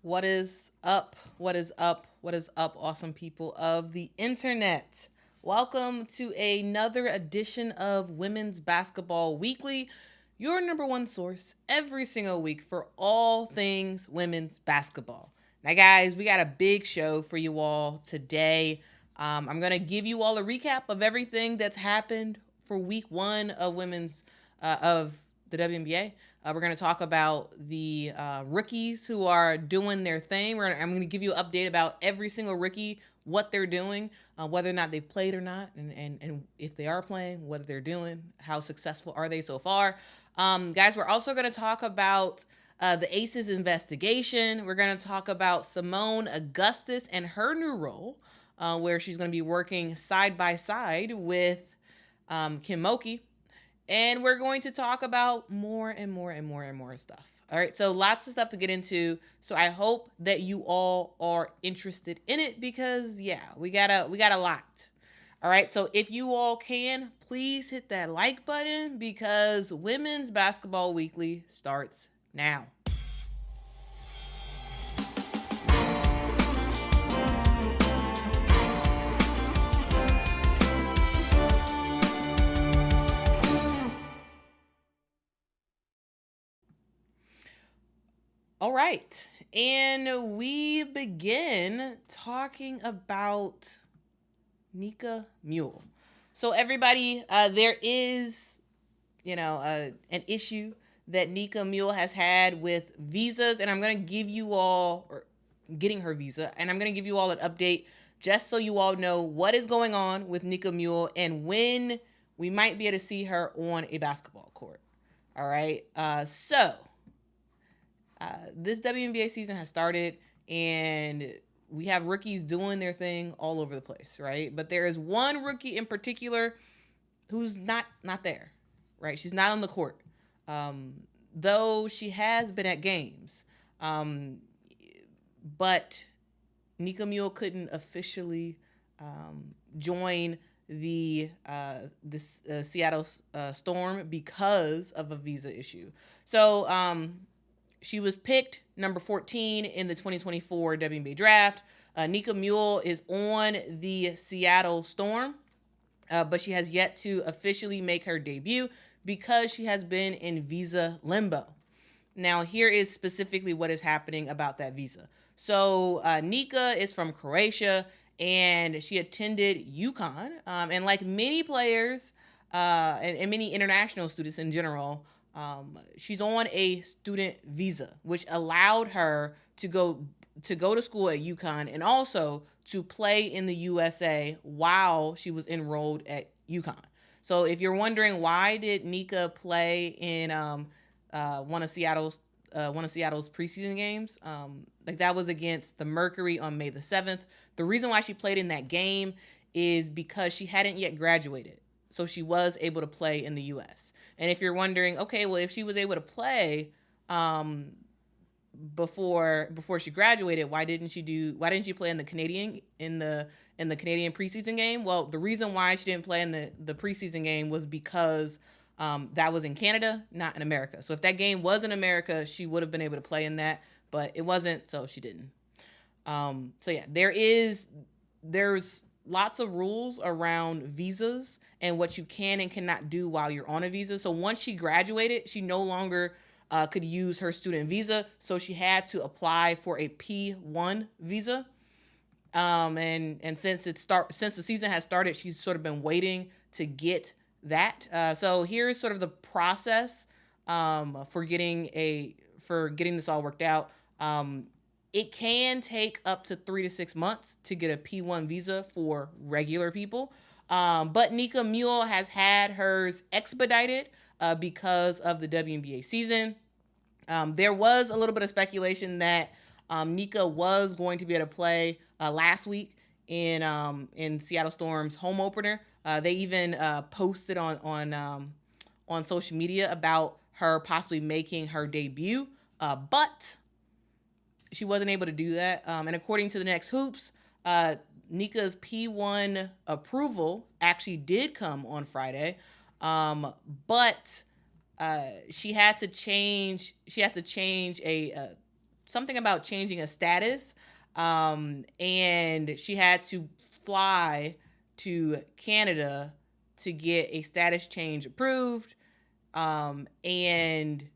What is up? What is up? What is up, awesome people of the internet? Welcome to another edition of Women's Basketball Weekly, your number one source every single week for all things women's basketball. Now, guys, we got a big show for you all today. I'm going to give you all a recap of everything that's happened for week one of of the WNBA. We're going to talk about the rookies who are doing their thing. I'm going to give you an update about every single rookie, what they're doing, whether or not they've played or not, and if they are playing, what they're doing, how successful are they so far. Guys, we're also going to talk about the Aces investigation. We're going to talk about Simone Augustus and her new role, where she's going to be working side by side with Kim Mulkey. And we're going to talk about more and more stuff. All right, so lots of stuff to get into. So I hope that you all are interested in it because we got a lot. All right, so if you all can, please hit that like button because Women's Basketball Weekly starts now. All right, and we begin talking about Nika Muhl. So everybody, there is, an issue that Nika Muhl has had with visas, and I'm going to give you all, or getting her visa, and I'm going to give you all an update just so you all know what is going on with Nika Muhl and when we might be able to see her on a basketball court. All right, this WNBA season has started, and we have rookies doing their thing all over the place, right? But there is one rookie in particular who's not there, right? She's not on the court, though she has been at games. But Nika Muhl couldn't officially join the Seattle Storm because of a visa issue. So she was picked number 14 in the 2024 WNBA draft. Nika Muhl is on the Seattle Storm, but she has yet to officially make her debut because she has been in visa limbo. Now, here is specifically what is happening about that visa. So Nika is from Croatia, and she attended UConn. And like many players and many international students in general, she's on a student visa, which allowed her to go to school at UConn and also to play in the USA while she was enrolled at UConn. So if you're wondering why did Nika play in one of Seattle's preseason games, like that was against the Mercury on May the 7th. The reason why she played in that game is because she hadn't yet graduated. So she was able to play in the U.S. And if you're wondering, okay, well, if she was able to play before she graduated, why didn't she play in the Canadian preseason game? Well, the reason why she didn't play in the preseason game was because that was in Canada, not in America. So if that game was in America, she would have been able to play in that, but it wasn't, so she didn't. There's lots of rules around visas and what you can and cannot do while you're on a visa. So once she graduated, she no longer could use her student visa. So she had to apply for a P1 visa. And since the season has started, she's sort of been waiting to get that. So here's sort of the process for getting this all worked out. It can take up to 3 to 6 months to get a P1 visa for regular people. But Nika Muhl has had hers expedited because of the WNBA season. There was a little bit of speculation that Nika was going to be able to play last week in Seattle Storm's home opener. They even posted on social media about her possibly making her debut, but she wasn't able to do that. And according to the Next Hoops, Nika's P1 approval actually did come on Friday, but she had to change a something about changing a status, and she had to fly to Canada to get a status change approved, and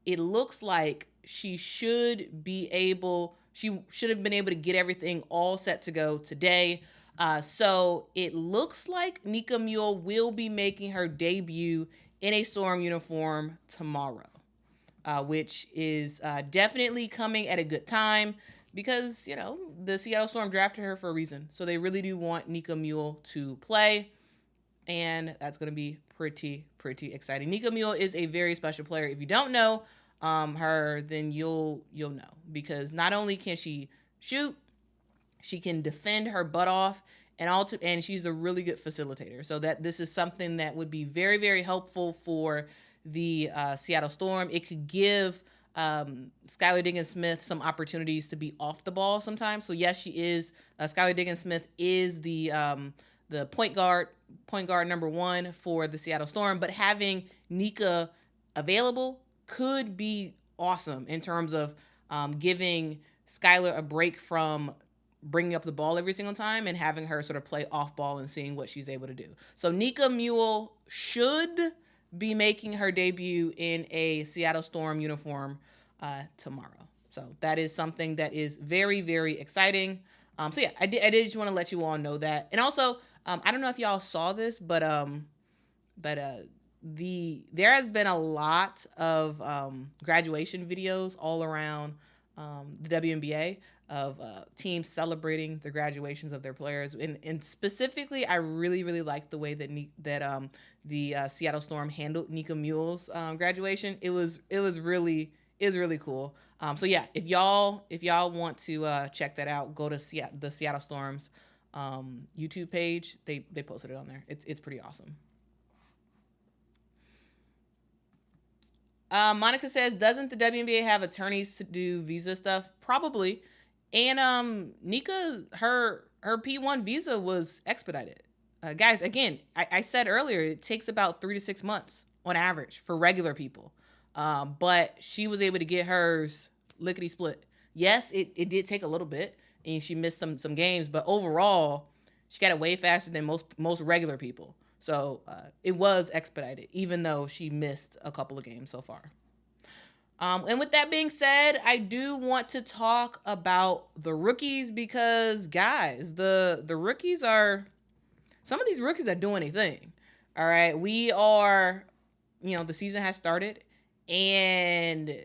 it looks like she should have been able to get everything all set to go today. So it looks like Nika Muhl will be making her debut in a Storm uniform tomorrow, which is definitely coming at a good time because, the Seattle Storm drafted her for a reason. So they really do want Nika Muhl to play, and that's going to be pretty exciting. Nika Muhl is a very special player. If you don't know her, then you'll know, because not only can she shoot, she can defend her butt off, and she's a really good facilitator. So that this is something that would be very, very helpful for the Seattle Storm. It could give Skylar Diggins-Smith some opportunities to be off the ball sometimes. So yes, she is. Skylar Diggins-Smith is the point guard number 1 for the Seattle Storm, but having Nika available could be awesome in terms of giving Skylar a break from bringing up the ball every single time and having her sort of play off ball and seeing what she's able to do. So Nika Muhl should be making her debut in a Seattle Storm uniform tomorrow. So that is something that is very, very exciting. So yeah, I did just want to let you all know that. And also, I don't know if y'all saw this, but there has been a lot of graduation videos all around the WNBA of teams celebrating the graduations of their players, and specifically, I really, really like the way that the Seattle Storm handled Nika Muhl's graduation. It was really cool. So yeah, if y'all want to check that out, go to the Seattle Storm's YouTube page. They posted it on there. It's pretty awesome. Monica says, doesn't the WNBA have attorneys to do visa stuff? Probably. And Nika, her P1 visa was expedited. Guys, again, I said earlier, it takes about 3 to 6 months on average for regular people. But she was able to get hers lickety split. Yes, it did take a little bit, and she missed some games, but overall, she got it way faster than most regular people. So it was expedited, even though she missed a couple of games so far. And with that being said, I do want to talk about the rookies because, guys, the rookies some of these rookies are doing a thing. All right, we are, the season has started, and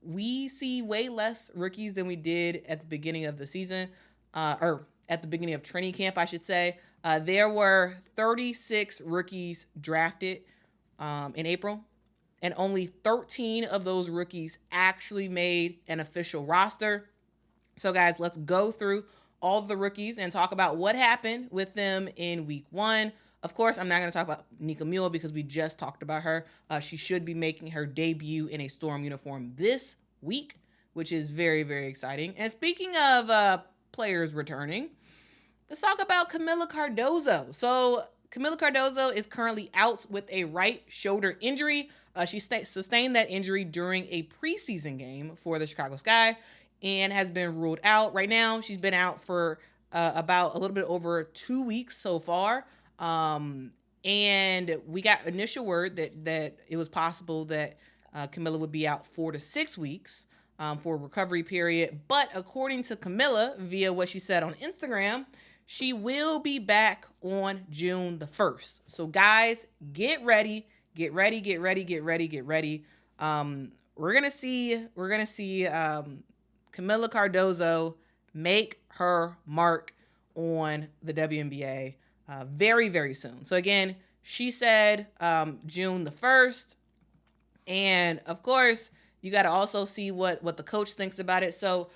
we see way less rookies than we did at the beginning of the season, or at the beginning of training camp, I should say. There were 36 rookies drafted in April, and only 13 of those rookies actually made an official roster. So, guys, let's go through all of the rookies and talk about what happened with them in week 1. Of course, I'm not going to talk about Nika Muhl because we just talked about her. She should be making her debut in a Storm uniform this week, which is very, very exciting. And speaking of players returning, let's talk about Kamilla Cardoso. So Kamilla Cardoso is currently out with a right shoulder injury. She sustained that injury during a preseason game for the Chicago Sky and has been ruled out. Right now, she's been out for about a little bit over 2 weeks so far. And we got initial word that it was possible that Kamilla would be out 4 to 6 weeks for a recovery period. But according to Kamilla, via what she said on Instagram, she will be back on June the 1st. So guys, get ready. We're gonna see Kamilla Cardoso make her mark on the WNBA very, very soon. So again, she said June the 1st. And of course, you got to also see what the coach thinks about it. So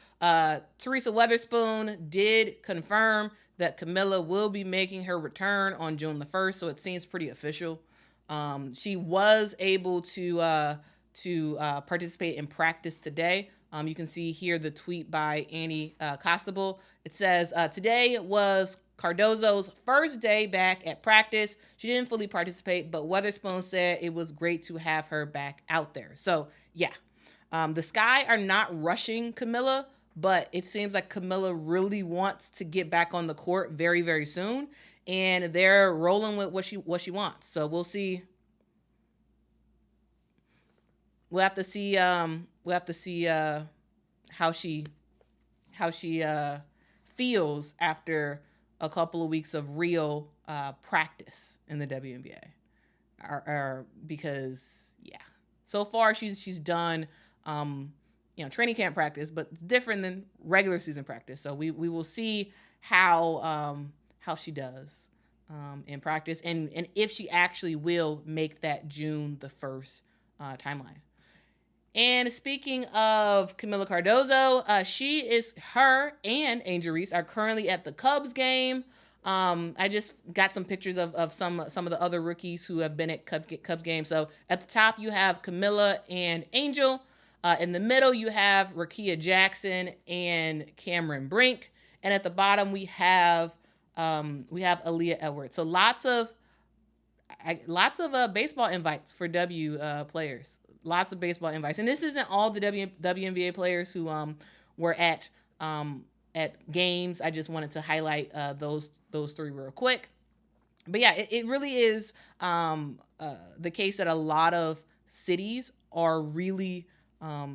Teresa Weatherspoon did confirm that Kamilla will be making her return on June the 1st. So it seems pretty official. She was able to participate in practice today. You can see here the tweet by Annie Costable. It says, today was Cardoso's first day back at practice. She didn't fully participate, but Weatherspoon said it was great to have her back out there. So yeah, The Sky are not rushing Camilla, but it seems like Camilla really wants to get back on the court very, very soon, and they're rolling with what she wants. So we'll see. We'll have to see. We'll have to see how she feels after a couple of weeks of real practice in the WNBA. Because yeah, so far she's done training camp practice, but it's different than regular season practice. So we will see how she does in practice, and if she actually will make that June the 1st timeline. And speaking of Camila Cardozo, her and Angel Reese are currently at the Cubs game. I just got some pictures of some of the other rookies who have been at Cubs games. So at the top you have Camila and Angel. In the middle you have Rakia Jackson and Cameron Brink, and at the bottom we have Aaliyah Edwards. So lots of baseball invites for W players. Lots of baseball invites, and this isn't all the WNBA players who were at games. I just wanted to highlight those three real quick. But yeah, it really is the case that a lot of cities are really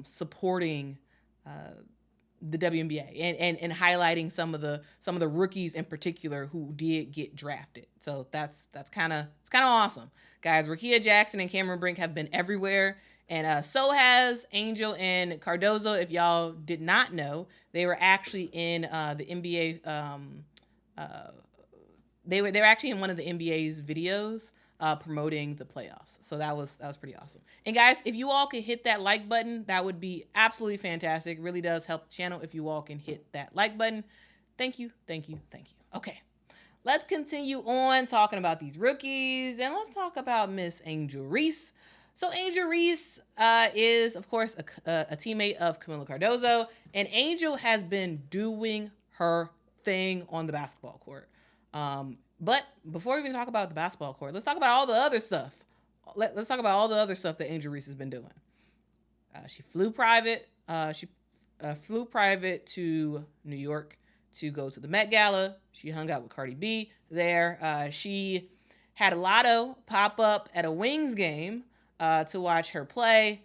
supporting the WNBA and highlighting some of the rookies in particular who did get drafted. So that's kind of awesome, guys. Rakia Jackson and Cameron Brink have been everywhere. And so has Angel and Cardozo. If y'all did not know, they were actually in the NBA. They were actually in one of the NBA's videos promoting the playoffs. So that was pretty awesome. And guys, if you all could hit that like button, that would be absolutely fantastic. It really does help the channel if you all can hit that like button. Thank you. Okay, let's continue on talking about these rookies, and let's talk about Miss Angel Reese. So Angel Reese is, of course, a teammate of Camila Cardozo, and Angel has been doing her thing on the basketball court. But before we even talk about the basketball court, let's talk about all the other stuff. Let's talk about all the other stuff that Angel Reese has been doing. She flew private. She flew private to New York to go to the Met Gala. She hung out with Cardi B there. She had a lotto pop up at a Wings game to watch her play.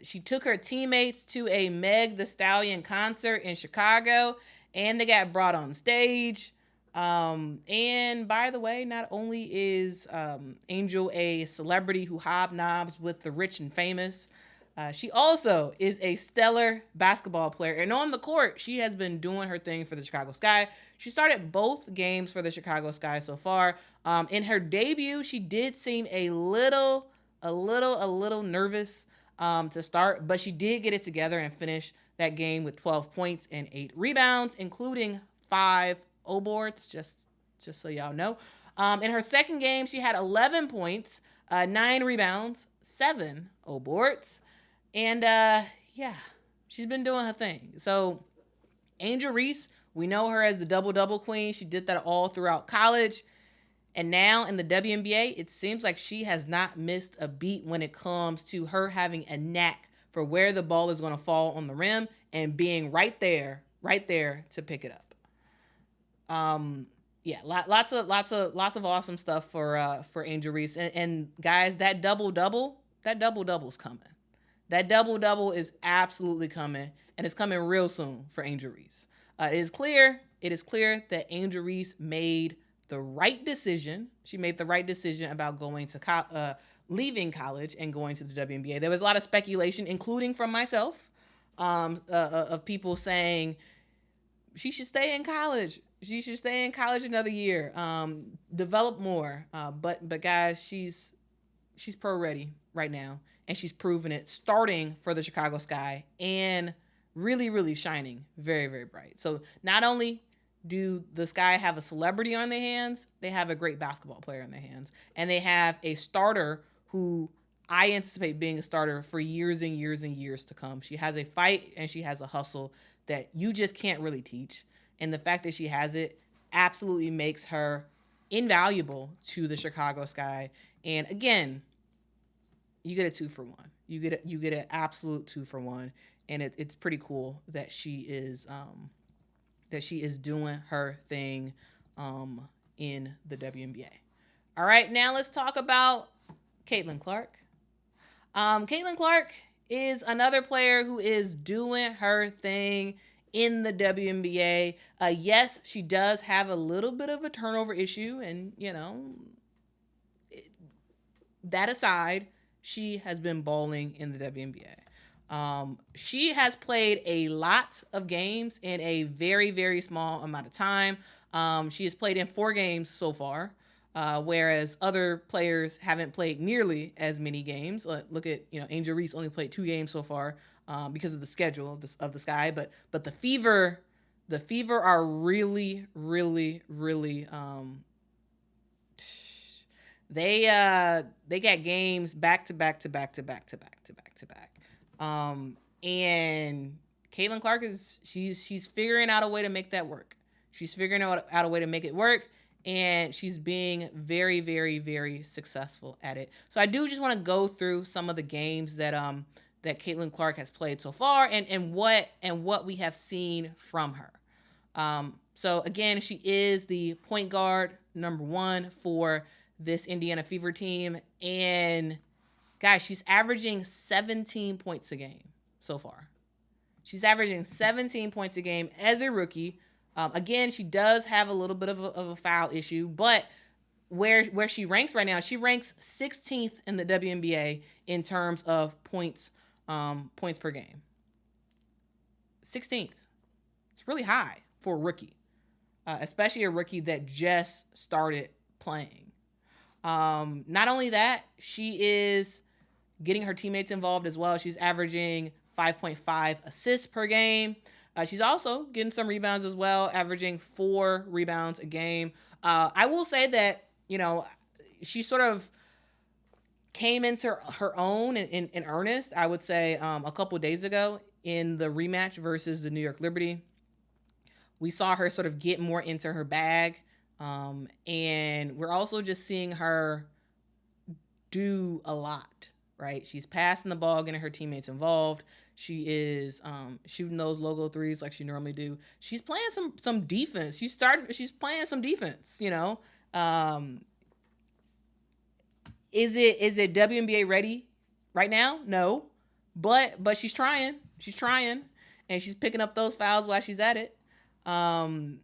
She took her teammates to a Meg Thee Stallion concert in Chicago, and they got brought on stage. And by the way, not only is Angel a celebrity who hobnobs with the rich and famous, she also is a stellar basketball player. And on the court, she has been doing her thing for the Chicago Sky. She started both games for the Chicago Sky so far. In her debut, she did seem a little nervous to start, but she did get it together and finish that game with 12 points and 8 rebounds, including 5 O boards, just so y'all know. In her second game, she had 11 points, 9 rebounds, 7 O boards, and yeah, she's been doing her thing. So Angel Reese, we know her as the double-double queen. She did that all throughout college. And now in the WNBA, it seems like she has not missed a beat when it comes to her having a knack for where the ball is going to fall on the rim and being right there to pick it up. Yeah, lots of awesome stuff for Angel Reese. And guys, that double-double's coming. That double-double is absolutely coming, and it's coming real soon for Angel Reese. It is clear that Angel Reese made the right decision. She made the right decision about going to leaving college and going to the WNBA. There was a lot of speculation, including from myself, of people saying she should stay in college. She should stay in college another year, develop more. But guys, she's pro ready right now, and she's proven it, starting for the Chicago Sky and really, really shining very, very bright. So not only do the Sky have a celebrity on their hands, they have a great basketball player in their hands. And they have a starter who I anticipate being a starter for years and years and years to come. She has a fight and she has a hustle that you just can't really teach. And the fact that she has it absolutely makes her invaluable to the Chicago Sky. And again, you get a 2-for-1. You get an absolute 2-for-1, and it's pretty cool that she is doing her thing in the WNBA. All right, now let's talk about Caitlin Clark. Caitlin Clark is another player who is doing her thing in the WNBA. Yes, she does have a little bit of a turnover issue, and that aside, she has been balling in the WNBA. She has played a lot of games in a very, very small amount of time. She has played in 4 games so far, whereas other players haven't played nearly as many games. Look at Angel Reese only played 2 games so far because of the schedule of the Sky. But the Fever are really, really, really. They got games back to back to back to back to back to back to back. And Caitlin Clark she's figuring out a way to make that work. She's figuring out a way to make it work, and she's being very, very, very successful at it. So I do just want to go through some of the games that Caitlin Clark has played so far, and what we have seen from her. So again, she is the point guard number 1 for this Indiana Fever team, and guys, she's averaging 17 points a game so far. She's averaging 17 points a game as a rookie. Again, she does have a little bit of a foul issue, but where she ranks right now, she ranks 16th in the WNBA in terms of points per game. 16th. It's really high for a rookie, especially a rookie that just started playing. Not only that, she is getting her teammates involved as well. She's averaging 5.5 assists per game. She's also getting some rebounds as well, averaging 4 rebounds a game. I will say that, she sort of came into her own in earnest, I would say, a couple of days ago in the rematch versus the New York Liberty. We saw her sort of get more into her bag. And we're also just seeing her do a lot, right? She's passing the ball, getting her teammates involved. She is shooting those logo threes like she normally do. She's playing some defense. She's playing some defense, Is it WNBA ready right now? No. But she's trying. She's trying. And she's picking up those fouls while she's at it. And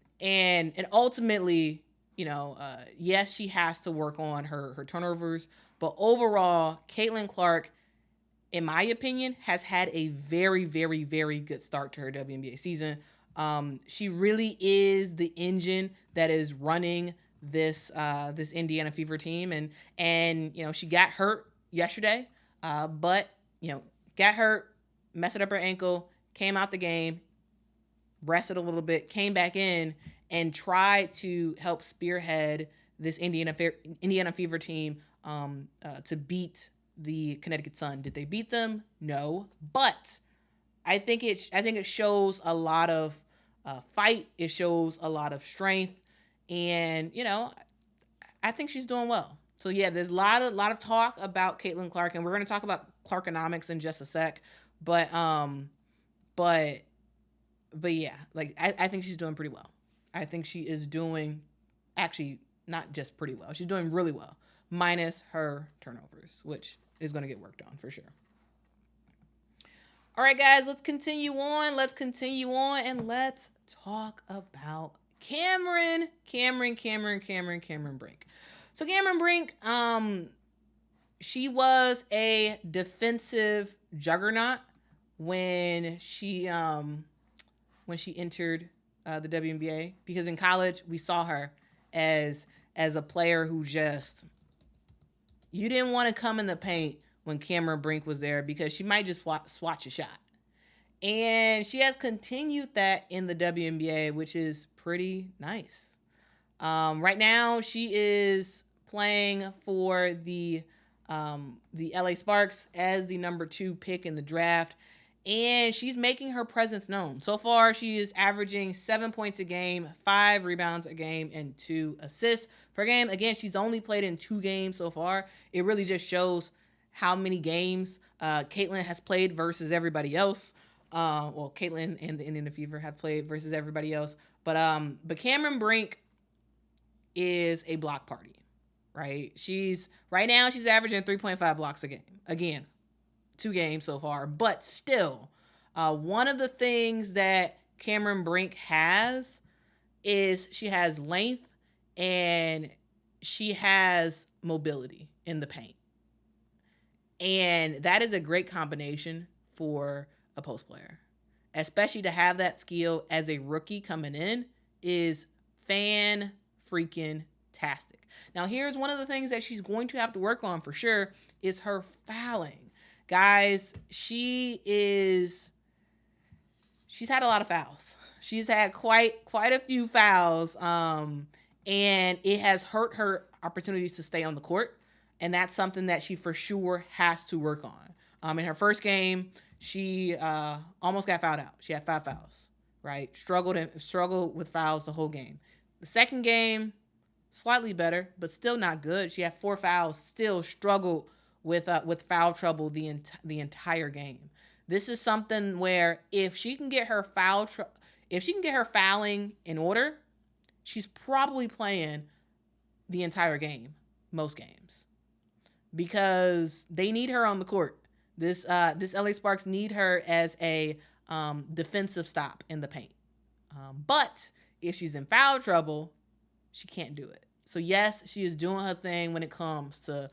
ultimately, yes, she has to work on her turnovers. But overall, Caitlin Clark, in my opinion, has had a very, very, very good start to her WNBA season. She really is the engine that is running this Indiana Fever team, and she got hurt yesterday, but got hurt, messed up her ankle, came out the game, rested a little bit, came back in, and tried to help spearhead this Indiana Fever team to beat the Connecticut Sun. Did they beat them? No, but I think it shows a lot of fight. It shows a lot of strength, and I think she's doing well. So yeah, there's a lot of talk about Caitlin Clark, and we're going to talk about Clarkonomics in just a sec. But yeah, like I think she's doing pretty well. I think she is doing actually not just pretty well. She's doing really well, minus her turnovers, which is going to get worked on for sure. All right, guys, let's continue on, and let's talk about Cameron Brink. So Cameron Brink, she was a defensive juggernaut when she entered the WNBA, because in college we saw her as a player who just, you didn't want to come in the paint when Cameron Brink was there because she might just swatch a shot. And she has continued that in the WNBA, which is pretty nice. Right now, she is playing for the LA Sparks as the number 2 pick in the draft, and she's making her presence known. So far, she is averaging 7 points a game, 5 rebounds a game, and 2 assists per game. Again, she's only played in 2 games so far. It really just shows how many games Caitlin has played versus everybody else. Well, Caitlin and the Indiana Fever have played versus everybody else. But Cameron Brink is a block party, right? Right now she's averaging 3.5 blocks a game. Again, 2 games so far, but still, one of the things that Cameron Brink has is she has length and she has mobility in the paint. And that is a great combination for a post player. Especially to have that skill as a rookie coming in is fan-freaking-tastic. Now, here's one of the things that she's going to have to work on for sure is her fouling. Guys, she's had a lot of fouls. She's had quite a few fouls, and it has hurt her opportunities to stay on the court, and that's something that she for sure has to work on. In her first game, she almost got fouled out. She had 5 fouls, right? Struggled with fouls the whole game. The second game, slightly better, but still not good. She had 4 fouls, still struggled with foul trouble the entire game. This is something where if she can get her fouling in order, she's probably playing the entire game, most games, because they need her on the court. This LA Sparks need her as a defensive stop in the paint. But if she's in foul trouble, she can't do it. So yes, she is doing her thing when it comes to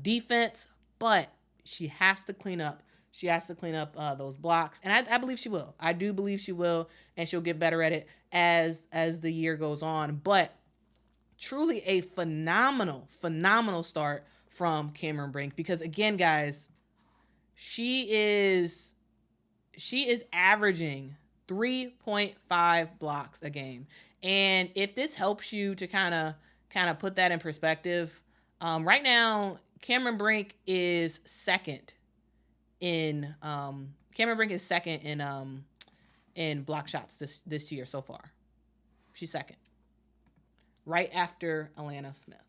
defense, but she has to clean up. She has to clean up those blocks, and I believe she will. I do believe she will, and she'll get better at it as the year goes on. But truly a phenomenal start from Cameron Brink, because again, guys, she is averaging 3.5 blocks a game. And if this helps you to kind of put that in perspective, right now Cameron Brink is second in block shots this year so far. She's second, right after Alana Smith.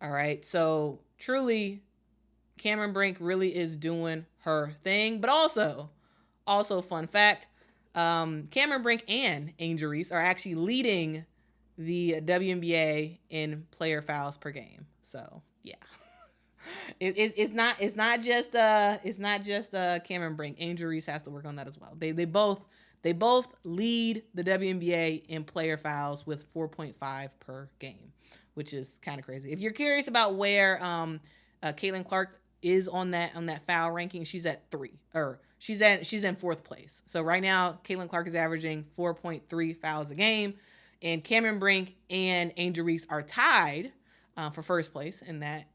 All right, so truly, Cameron Brink really is doing her thing. But also fun fact, Cameron Brink and Angel Reese are actually leading the WNBA in player fouls per game. So yeah, it's not just Cameron Brink. Angel Reese has to work on that as well. They both lead the WNBA in player fouls with 4.5 per game, which is kind of crazy. If you're curious about where Caitlin Clark is on that foul ranking, she's at 3, or she's in 4th place. So right now, Caitlin Clark is averaging 4.3 fouls a game, and Cameron Brink and Angel Reese are tied for 1st place in that,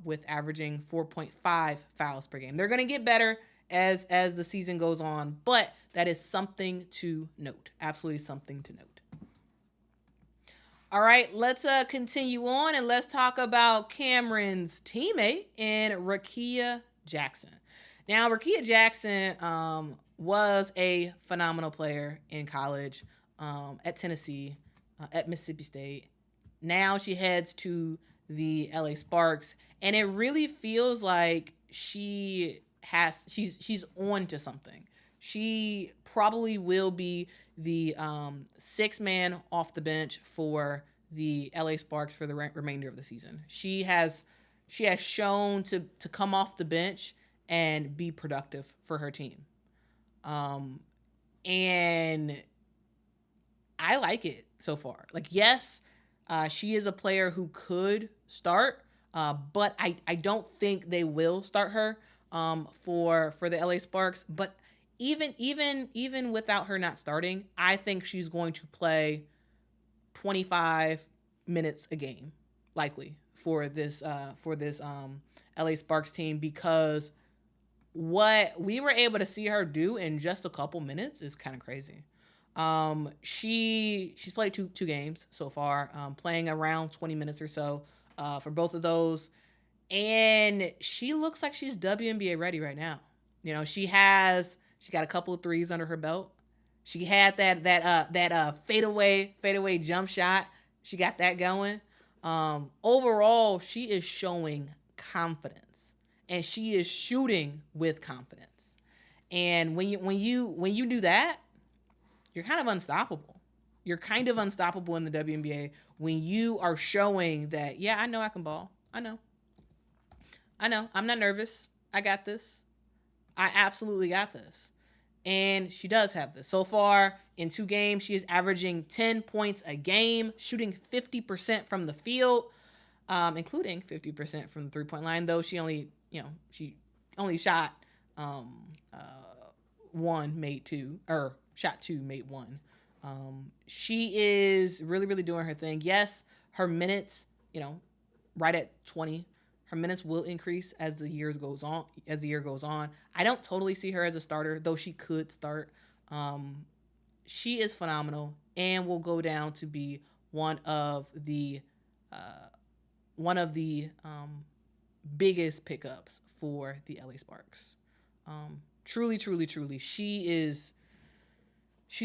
with averaging 4.5 fouls per game. They're going to get better as the season goes on, but that is something to note. Absolutely something to note. All right, let's continue on, and let's talk about Cameron's teammate in Rickea Jackson. Now, Rickea Jackson was a phenomenal player in college, at Tennessee, at Mississippi State. Now she heads to the LA Sparks, and it really feels like she's on to something. She probably will be the 6th man off the bench for the LA Sparks for the remainder of the season. She has shown to come off the bench and be productive for her team. And I like it so far. Like, yes, she is a player who could start, but I don't think they will start her for the LA Sparks. But even without her not starting, I think she's going to play 25 minutes a game, likely, for this LA Sparks team, because what we were able to see her do in just a couple minutes is kind of crazy. She's played two games so far, playing around 20 minutes or so for both of those, and she looks like she's WNBA ready right now. You know, she got a couple of threes under her belt. She had that fadeaway jump shot. She got that going. Overall, she is showing confidence, and she is shooting with confidence. And when you do that, you're kind of unstoppable. You're kind of unstoppable in the WNBA when you are showing that, yeah, I know I can ball. I know. I'm not nervous. I got this. I absolutely got this. And she does have this. So far in 2 games, she is averaging 10 points a game, shooting 50% from the field, including 50% from the 3-point line, though she only shot uh, 1, made 2, or shot 2, made 1. She is really, really doing her thing. Yes, her minutes, right at 20. Her minutes will increase as the year goes on. I don't totally see her as a starter, though she could start. She is phenomenal and will go down to be one of the biggest pickups for the LA Sparks. Truly, truly, truly, she's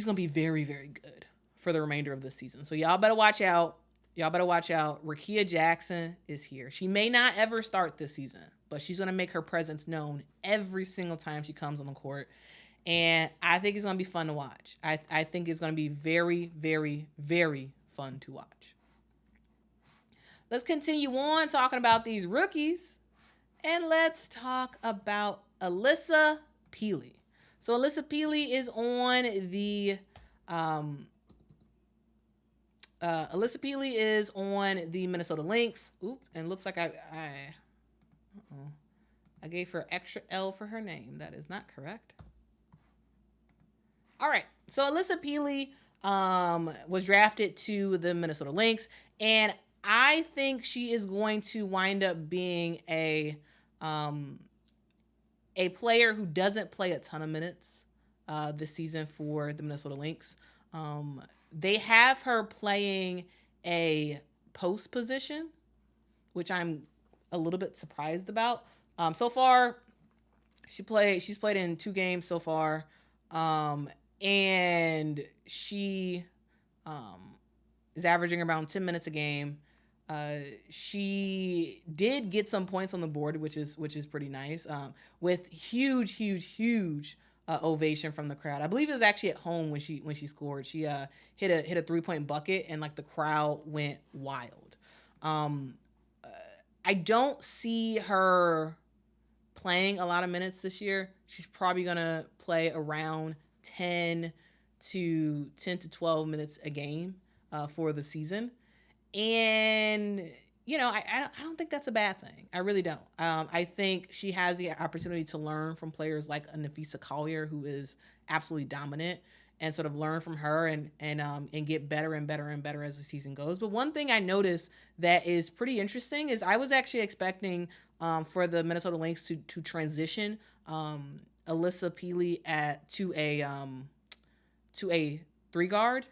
gonna be very, very good for the remainder of the season. So y'all better watch out. Rickea Jackson is here. She may not ever start this season, but she's going to make her presence known every single time she comes on the court. And I think it's going to be fun to watch. I think it's going to be very, very, very fun to watch. Let's continue on talking about these rookies. And let's talk about Alyssa Peely. So Alyssa Peely is on the... Alyssa Peely is on the Minnesota Lynx. Oop, and looks like I gave her extra L for her name. That is not correct. All right, so Alyssa Peely was drafted to the Minnesota Lynx, and I think she is going to wind up being a player who doesn't play a ton of minutes this season for the Minnesota Lynx. They have her playing a post position, which I'm a little bit surprised about. So far, she's played in 2 games so far, and she is averaging around 10 minutes a game. She did get some points on the board, which is pretty nice. With huge ovation from the crowd. I believe it was actually at home when she scored. She hit a 3-point bucket, and like the crowd went wild. I don't see her playing a lot of minutes this year. She's probably gonna play around 10 to 12 minutes a game for the season, and I don't think that's a bad thing. I really don't. I think she has the opportunity to learn from players like a Nafisa Collier, who is absolutely dominant, and sort of learn from her and get better and better and better as the season goes. But one thing I noticed that is pretty interesting is I was actually expecting for the Minnesota Lynx to transition Alyssa Peely to a 3 guard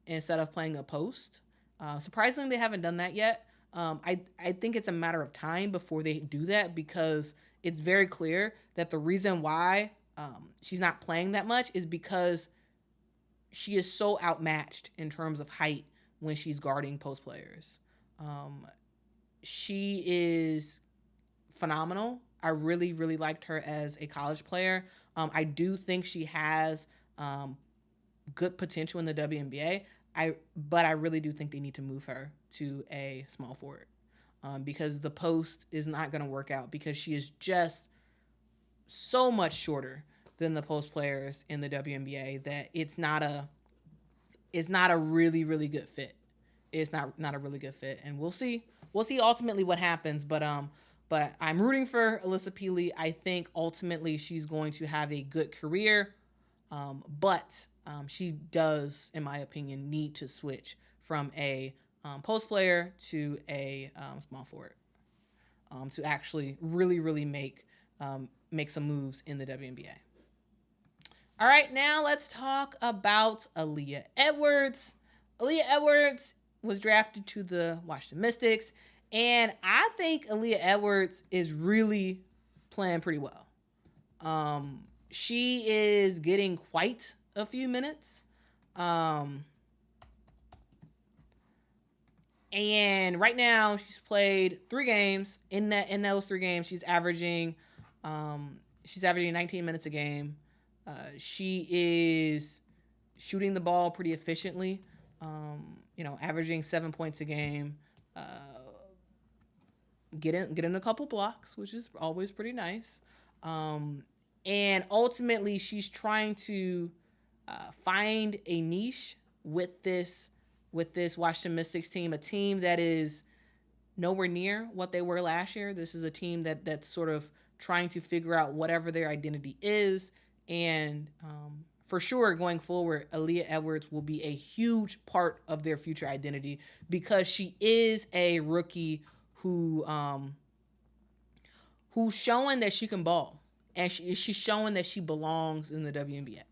instead of playing a post. Surprisingly, they haven't done that yet. I think it's a matter of time before they do that, because it's very clear that the reason why she's not playing that much is because she is so outmatched in terms of height when she's guarding post players. She is phenomenal. I really, really liked her as a college player. I do think she has good potential in the WNBA. But I really do think they need to move her to a small forward because the post is not going to work out, because she is just so much shorter than the post players in the WNBA that it's not a really, really good fit. It's not a really good fit, and we'll see ultimately what happens. But I'm rooting for Alyssa Peely. I think ultimately she's going to have a good career, but she does, in my opinion, need to switch from a post player to a small forward to actually really, really make some moves in the WNBA. All right, now let's talk about Aaliyah Edwards. Aaliyah Edwards was drafted to the Washington Mystics, and I think Aaliyah Edwards is really playing pretty well. She is getting quite a few minutes. And right now she's played 3 games. In those 3 games, she's averaging 19 minutes a game. She is shooting the ball pretty efficiently. Averaging 7 points a game. Getting a couple blocks, which is always pretty nice. And ultimately, she's trying to find a niche with this Washington Mystics team, a team that is nowhere near what they were last year. This is a team that's sort of trying to figure out whatever their identity is. And for sure, going forward, Aaliyah Edwards will be a huge part of their future identity because she is a rookie who's showing that she can ball. And she's showing that she belongs in the WNBA.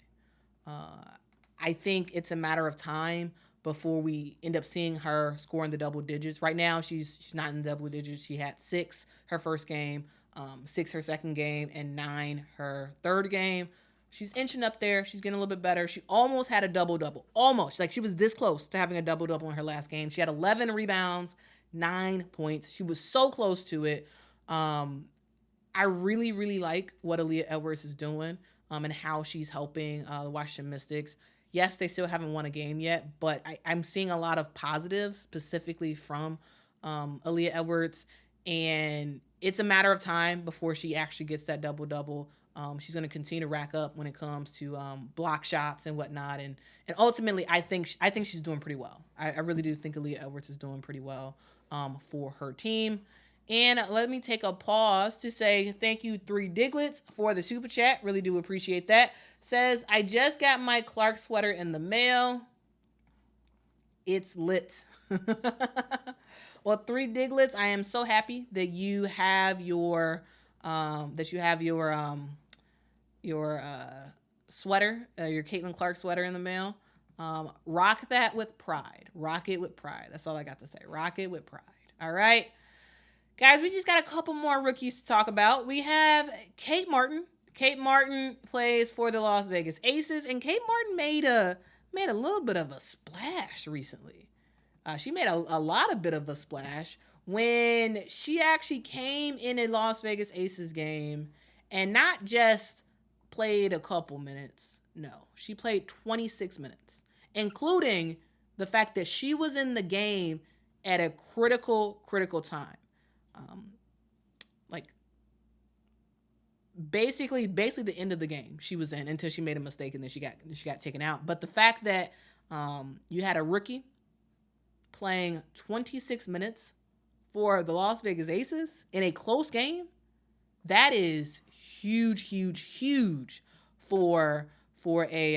I think it's a matter of time before we end up seeing her score in the double digits. Right now, she's not in the double digits. She had 6 her first game, 6 her second game, and 9 her third game. She's inching up there. She's getting a little bit better. She almost had a double-double. Almost. Like, she was this close to having a double-double in her last game. She had 11 rebounds, 9 points. She was so close to it. I really, really like what Aaliyah Edwards is doing and how she's helping the Washington Mystics. Yes, they still haven't won a game yet, but I'm seeing a lot of positives specifically from Aaliyah Edwards, and it's a matter of time before she actually gets that double-double. She's going to continue to rack up when it comes to block shots and whatnot, and ultimately, I think she's doing pretty well. I really do think Aaliyah Edwards is doing pretty well for her team. And let me take a pause to say thank you, 3 Diglets, for the super chat. Really do appreciate that. Says, I just got my Clark sweater in the mail. It's lit. Well, 3 Diglets, I am so happy that you have your sweater, your Caitlin Clark sweater in the mail. Rock that with pride. Rock it with pride. That's all I got to say. Rock it with pride. All right. Guys, we just got a couple more rookies to talk about. We have Kate Martin. Kate Martin plays for the Las Vegas Aces, and Kate Martin made a little bit of a splash recently. She made a lot of bit of a splash when she actually came in a Las Vegas Aces game and not just played a couple minutes. No, she played 26 minutes, including the fact that she was in the game at a critical time. Basically the end of the game she was in until she made a mistake and then she got taken out. But the fact that you had a rookie playing 26 minutes for the Las Vegas Aces in a close game, that is huge for a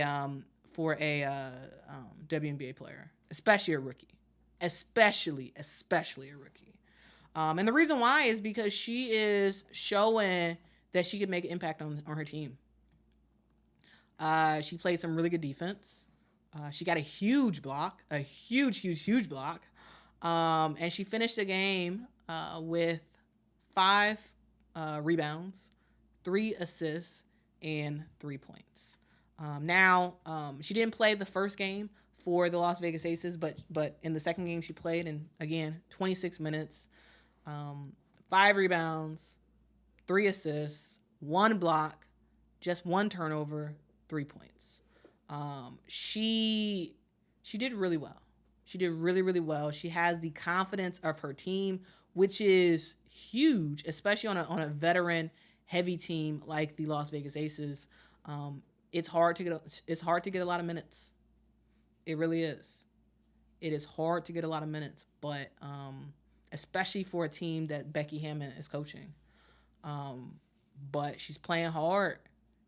WNBA player, especially a rookie, especially a rookie. And the reason why is because she is showing that she could make an impact on her team. She played some really good defense. She got a huge block, a huge block. And she finished the game with 5 rebounds, 3 assists, and 3 points. Now, she didn't play the first game for the Las Vegas Aces, but in the second game she played, and again, 26 minutes, 5 rebounds, 3 assists, 1 block, just 1 turnover, 3 points. She did really well. She did really well. She has the confidence of her team, which is huge, especially on a veteran heavy team like the Las Vegas Aces. It's hard to get a lot of minutes. It really is. It is hard to get a lot of minutes, but especially for a team that Becky Hammond is coaching. But she's playing hard.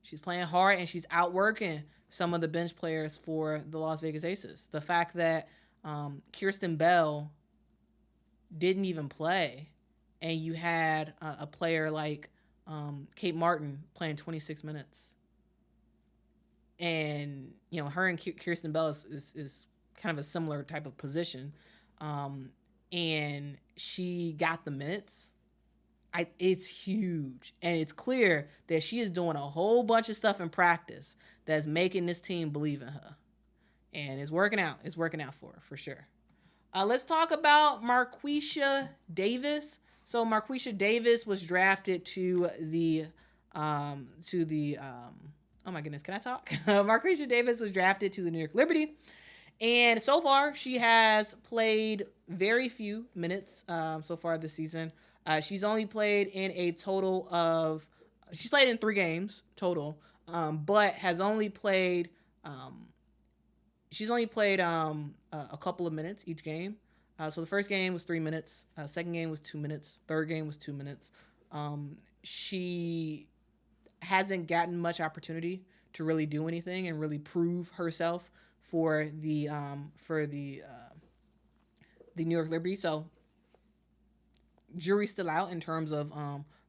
She's playing hard, and she's outworking some of the bench players for the Las Vegas Aces. The fact that Kirsten Bell didn't even play, and you had a player like Kate Martin playing 26 minutes. And, her and Kirsten Bell is kind of a similar type of position. And she got the minutes. It's huge. And it's clear that she is doing a whole bunch of stuff in practice that's making this team believe in her. And it's working out. It's working out for her, for sure. Let's talk about Marquisha Davis. So Marquisha Davis was drafted to the oh my goodness, can I talk? Marquisha Davis was drafted to the New York Liberty. And so far, she has played very few minutes so far this season. She's only played in a total of, she's played in 3 games total, but has only played, she's only played a couple of minutes each game. So the first game was 3 minutes, second game was 2 minutes, third game was 2 minutes. She hasn't gotten much opportunity to really do anything and really prove herself for the New York Liberty. So jury's still out in terms of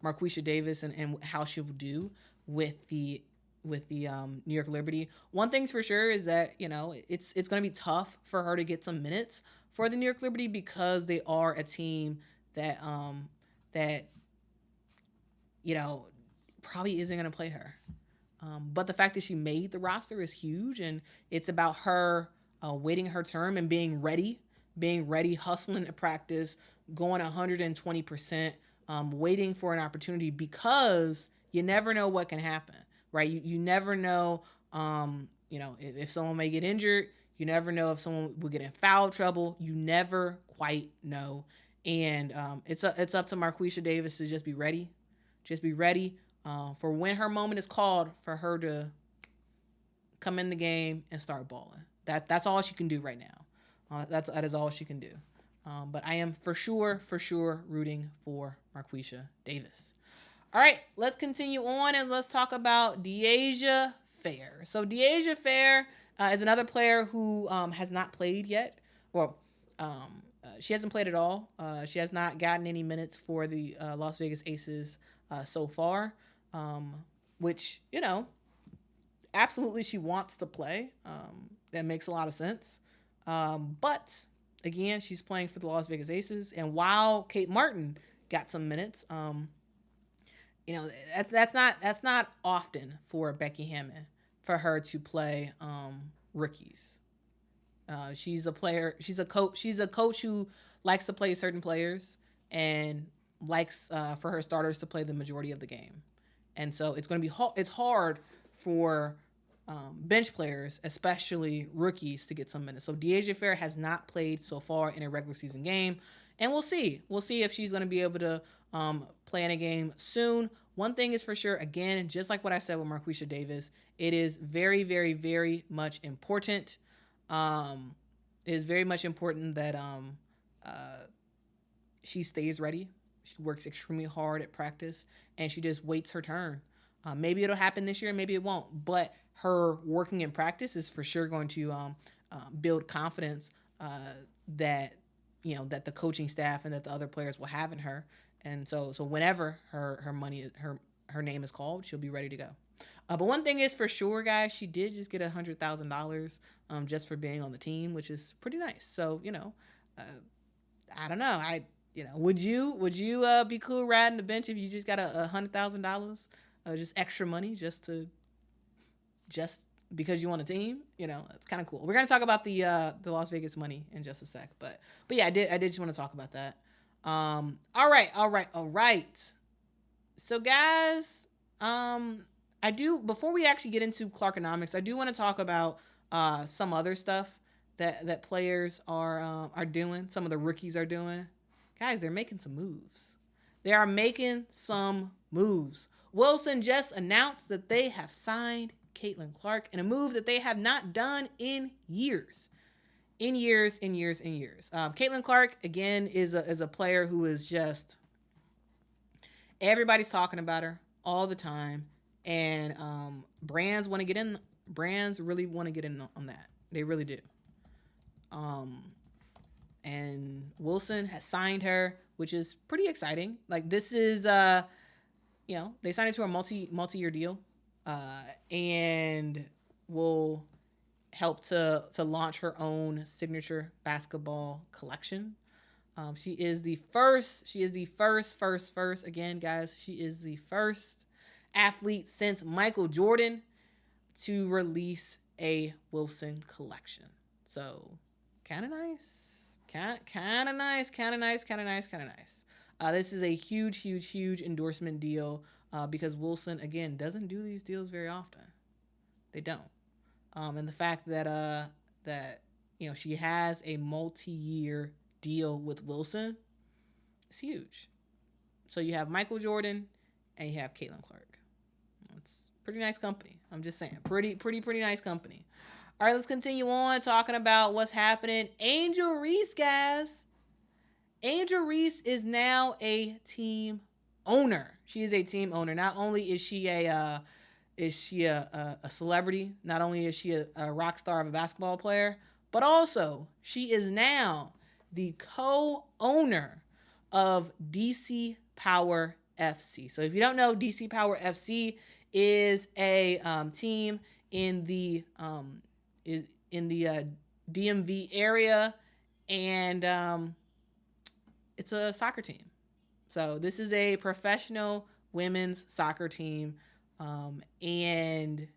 Marquisha Davis and how she will do with the New York Liberty. One thing's for sure is that, you know, it's going to be tough for her to get some minutes for the New York Liberty because they are a team that you know, probably isn't going to play her. But the fact that she made the roster is huge, and it's about her waiting her turn and being ready, hustling at practice, going 120%, waiting for an opportunity, because you never know what can happen, right? You never know, you know, if someone may get injured. You never know if someone will get in foul trouble. You never quite know. And it's up to Marquisha Davis to just be ready. Just be ready for when her moment is called for her to come in the game and start balling. That's all she can do right now. That is all she can do. But I am for sure rooting for Marquisha Davis. All right, let's continue on and let's talk about Deasia Fair. So Deasia Fair is another player who has not played yet. Well, she hasn't played at all. She has not gotten any minutes for the Las Vegas Aces so far, which, you know, absolutely she wants to play. That makes a lot of sense. But again, she's playing for the Las Vegas Aces, and while Kate Martin got some minutes, you know, that's not often for Becky Hammon for her to play rookies. She's a player. She's a coach who likes to play certain players and likes for her starters to play the majority of the game. And so it's going to be it's hard for bench players, especially rookies, to get some minutes. So Deasia Fair has not played so far in a regular season game, and we'll see. We'll see if she's going to be able to play in a game soon. One thing is for sure, again, just like what I said with Marquisha Davis, it is very, very, very much important. It is very much important that she stays ready. She works extremely hard at practice, and she just waits her turn. Maybe it'll happen this year, maybe it won't. But her working in practice is for sure going to build confidence that, you know, that the coaching staff and that the other players will have in her. And so whenever her name is called, she'll be ready to go. But one thing is for sure, guys, she did just get $100,000 just for being on the team, which is pretty nice. So, you know, I don't know. Would you be cool riding the bench if you just got $100,000, just extra money, just because you want a team? You know, it's kind of cool. We're gonna talk about the Las Vegas money in just a sec, but yeah, I did just want to talk about that. All right. So guys, I do, before we actually get into Clarkonomics, I do want to talk about some other stuff that players are doing. Some of the rookies are doing. Guys, they're making some moves. They are making some moves. Wilson just announced that they have signed Caitlin Clark in a move that they have not done in years. Caitlin Clark, again, is a player who is just, everybody's talking about her all the time, and brands want to get in. Brands really want to get in on that. They really do. And Wilson has signed her, which is pretty exciting. Like, this is, you know, they signed her to a multi-year deal, and will help to launch her own signature basketball collection. She is the first, again, guys, she is the first athlete since Michael Jordan to release a Wilson collection. So kind of nice. Kind of nice. This is a huge endorsement deal because Wilson, again, doesn't do these deals very often. They don't. And the fact that she has a multi-year deal with Wilson is huge. So you have Michael Jordan and you have Caitlin Clark. It's pretty nice company. I'm just saying, pretty nice company. All right, let's continue on talking about what's happening. Angel Reese, guys. Angel Reese is now a team owner. She is a team owner. Not only is she a celebrity, not only is she a rock star of a basketball player, but also she is now the co-owner of DC Power FC. So if you don't know, DC Power FC is a team in the DMV area, and it's a soccer team. So this is a professional women's soccer team, and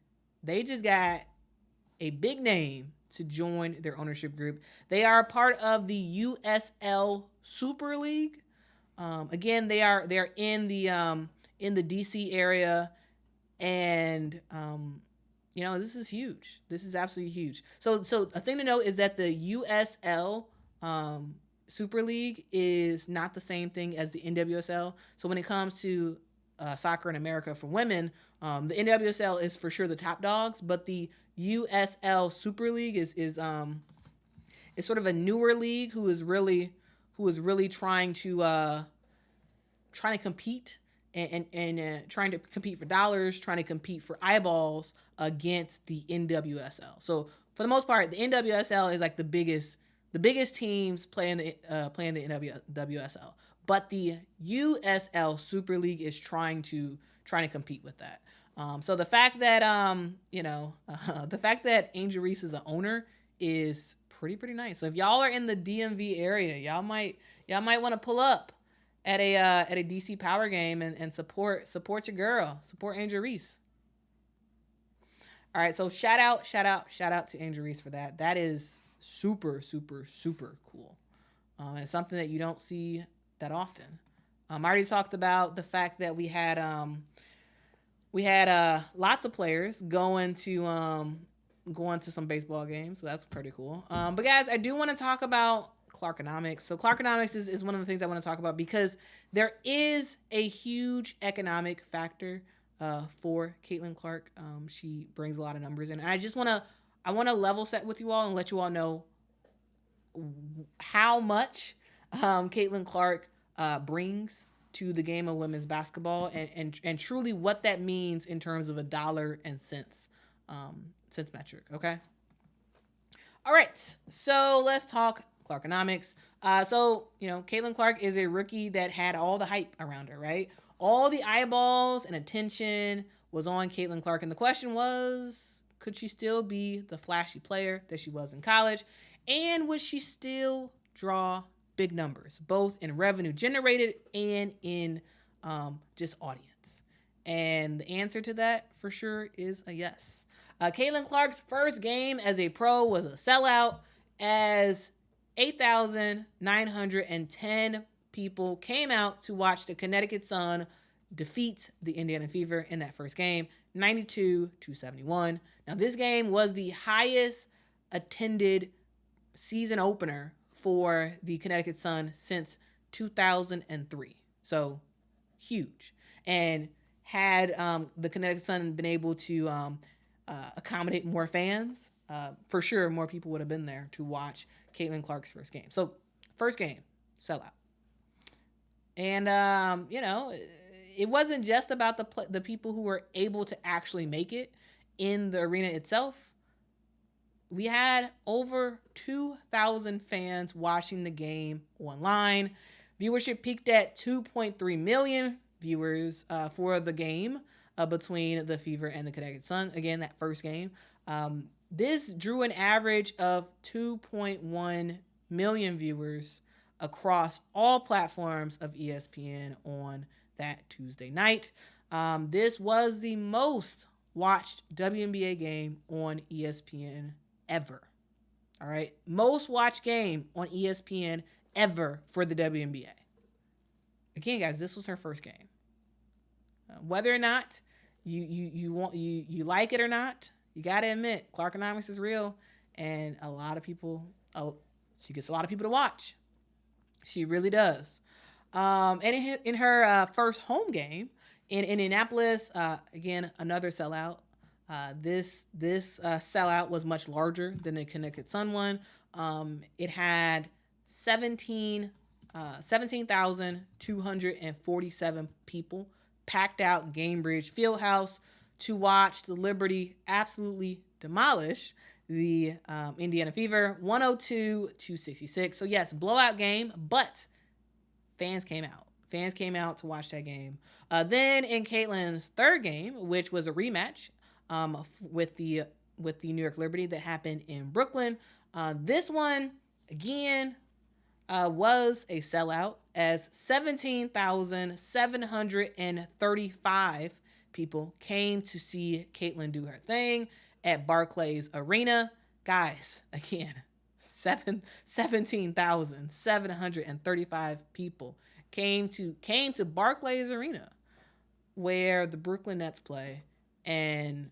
they just got a big name to join their ownership group. They are part of the USL Super League. Again, they're in the DC area, and this is huge. This is absolutely huge. So a thing to note is that the USL Super League is not the same thing as the NWSL. So when it comes to soccer in America for women, the NWSL is for sure the top dogs, but the USL Super League is sort of a newer league who is really trying to compete and trying to compete for dollars, trying to compete for eyeballs against the NWSL. So for the most part, the NWSL is like the biggest teams playing the NWSL, but the USL Super League is trying to compete with that. So the fact that Angel Reese is an owner is pretty nice. So if y'all are in the DMV area, y'all might want to pull up at a DC Power game and support your girl, support Angel Reese. All right, so shout out to Angel Reese for that. That is super cool. And it's something that you don't see that often. I already talked about the fact that we had lots of players going to some baseball games, so that's pretty cool. But guys, I do want to talk about Clarkonomics. So Clarkonomics is one of the things I want to talk about because there is a huge economic factor for Caitlin Clark. She brings a lot of numbers in, and I want to level set with you all and let you all know how much Caitlin Clark brings to the game of women's basketball, and truly what that means in terms of a dollar and cents metric. Okay. All right. So let's talk Clarkonomics. Caitlin Clark is a rookie that had all the hype around her, right? All the eyeballs and attention was on Caitlin Clark, and the question was, could she still be the flashy player that she was in college? And would she still draw big numbers, both in revenue generated and in just audience? And the answer to that for sure is a yes. Caitlin Clark's first game as a pro was a sellout, as 8,910 people came out to watch the Connecticut Sun defeat the Indiana Fever in that first game, 92-71. Now, this game was the highest attended season opener for the Connecticut Sun since 2003. So, huge. And had the Connecticut Sun been able to accommodate more fans, for sure more people would have been there to watch Caitlin Clark's first game. So, first game, sellout. And, it wasn't just about the people who were able to actually make it in the arena itself. We had over 2,000 fans watching the game online. Viewership peaked at 2.3 million viewers for the game between the Fever and the Connecticut Sun. Again, that first game. This drew an average of 2.1 million viewers across all platforms of ESPN on that Tuesday night. This was the most watched WNBA game on ESPN ever. All right. Most watched game on ESPN ever for the WNBA. Again, guys, this was her first game. Whether or not you like it or not, you got to admit Clarkonomics is real, and a lot of people, she gets a lot of people to watch. She really does. And in her first home game in Indianapolis, again another sellout. This sellout was much larger than the Connecticut Sun one. It had 17,247 people packed out Gainbridge Fieldhouse to watch the Liberty absolutely demolish the Indiana Fever 102-66. So yes, blowout game, but fans came out. Fans came out to watch that game. Then in Caitlin's third game, which was a rematch with the New York Liberty that happened in Brooklyn. This one, again, was a sellout as 17,735 people came to see Caitlin do her thing at Barclays Arena. Guys, again, 17,735 people came to Barclays Arena where the Brooklyn Nets play, and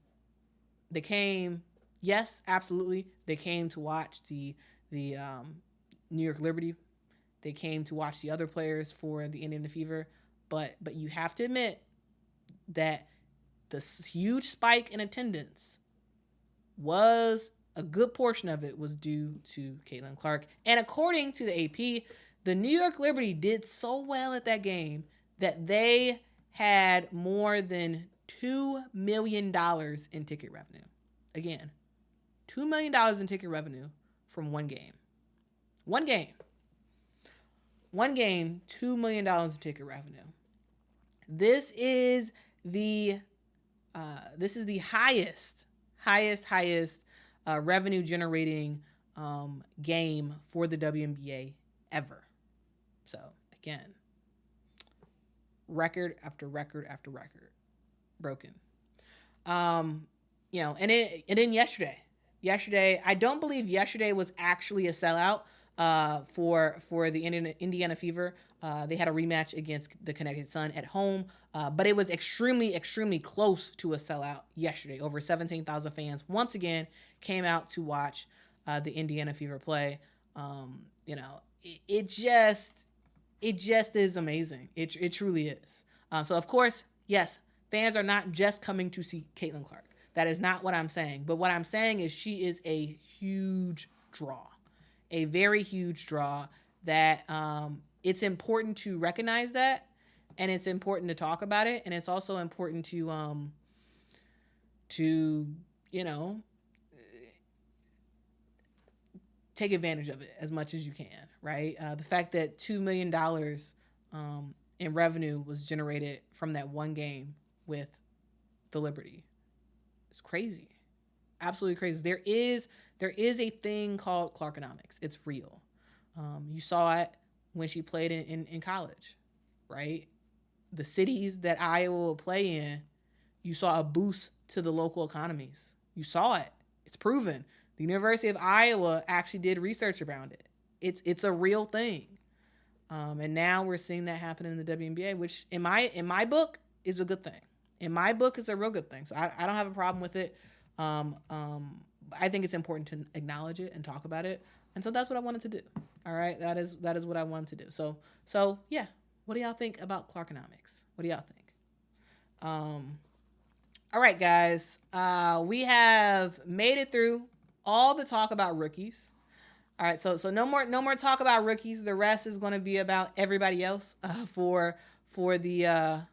they came, yes, absolutely, they came to watch the New York Liberty. They came to watch the other players for the Indiana Fever, but you have to admit that the huge spike in attendance was a good portion of it was due to Caitlin Clark. And according to the AP, the New York Liberty did so well at that game that they had more than $2 million in ticket revenue. Again, $2 million in ticket revenue from one game. One game, $2 million in ticket revenue. This is the highest revenue generating game for the WNBA ever. So again, record after record after record broken. And then yesterday, I don't believe yesterday was actually a sellout for the Indiana Fever. They had a rematch against the Connecticut Sun at home, but it was extremely, extremely close to a sellout yesterday. Over 17,000 fans once again came out to watch the Indiana Fever play. It just is amazing. It truly is. So of course, yes, fans are not just coming to see Caitlin Clark. That is not what I'm saying. But what I'm saying is she is a huge draw, a very huge draw that it's important to recognize that, and it's important to talk about it, and it's also important to take advantage of it as much as you can, right? The fact that $2 million in revenue was generated from that one game with the Liberty. It's crazy. Absolutely crazy. There is a thing called Clarkonomics. It's real. You saw it when she played in college, right? The cities that Iowa will play in, you saw a boost to the local economies. You saw it. It's proven. The University of Iowa actually did research around it. It's a real thing. And now we're seeing that happen in the WNBA, which in my book is a good thing. In my book, it's a real good thing. So I don't have a problem with it. I think it's important to acknowledge it and talk about it. And so that's what I wanted to do. All right. That is what I wanted to do. So yeah. What do y'all think about Clarkonomics? What do y'all think? All right, guys. We have made it through all the talk about rookies. All right. So no more talk about rookies. The rest is going to be about everybody else for the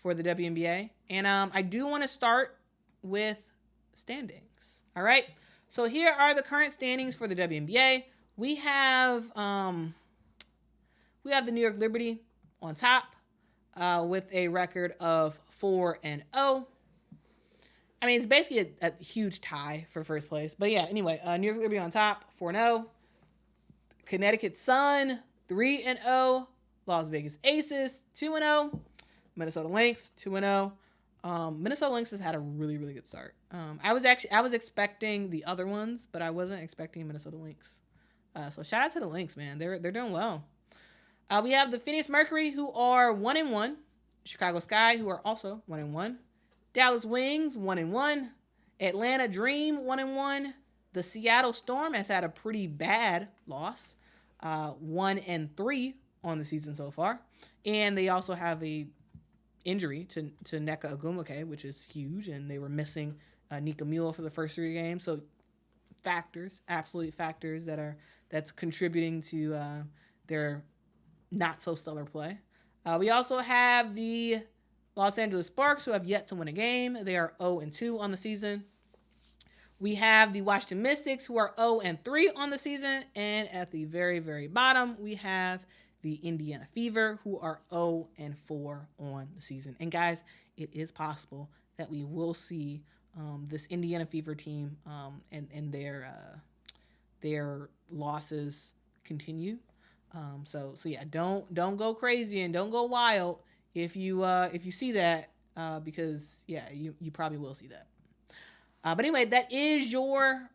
WNBA. And I do want to start with standings. All right. So here are the current standings for the WNBA. We have the New York Liberty on top with a record of 4-0. I mean, it's basically a huge tie for first place. But yeah, anyway, New York Liberty on top, 4-0. Connecticut Sun, 3-0. Las Vegas Aces, 2-0. Minnesota Lynx, 2-0. Minnesota Lynx has had a really, really good start. I was expecting the other ones, but I wasn't expecting Minnesota Lynx. So shout out to the Lynx, man. They're doing well. We have the Phoenix Mercury, who are 1-1. Chicago Sky, who are also 1-1. Dallas Wings, 1-1. Atlanta Dream, 1-1. The Seattle Storm has had a pretty bad loss, 1-3 on the season so far, and they also have a injury to Nika Muhl, which is huge, and they were missing Nika Muhl for the first 3 games. So factors, absolute factors that's contributing to their not so stellar play. We also have the Los Angeles Sparks, who have yet to win a game. They are 0-2 on the season. We have the Washington Mystics, who are 0-3 on the season. And at the very, very bottom, we have the Indiana Fever, who are 0-4 on the season. And guys, it is possible that we will see this Indiana Fever team and their losses continue. So yeah, don't go crazy and don't go wild if you see that, because yeah, you probably will see that. But anyway, that is your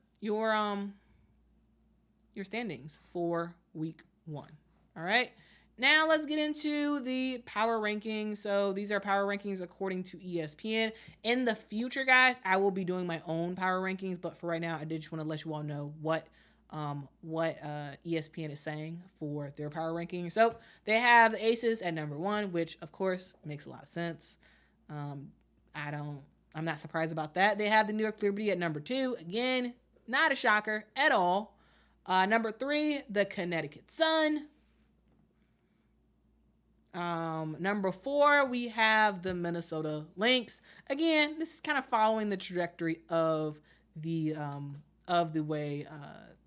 standings for week 1. All right. Now let's get into the power rankings. So these are power rankings according to ESPN. In the future, guys, I will be doing my own power rankings, but for right now, I did just want to let you all know what ESPN is saying for their power rankings. So they have the Aces at number 1, which of course makes a lot of sense. I'm not surprised about that. They have the New York Liberty at number 2. Again, not a shocker at all. Number 3, the Connecticut Sun. Number 4, we have the Minnesota Lynx. Again, this is kind of following the trajectory of the way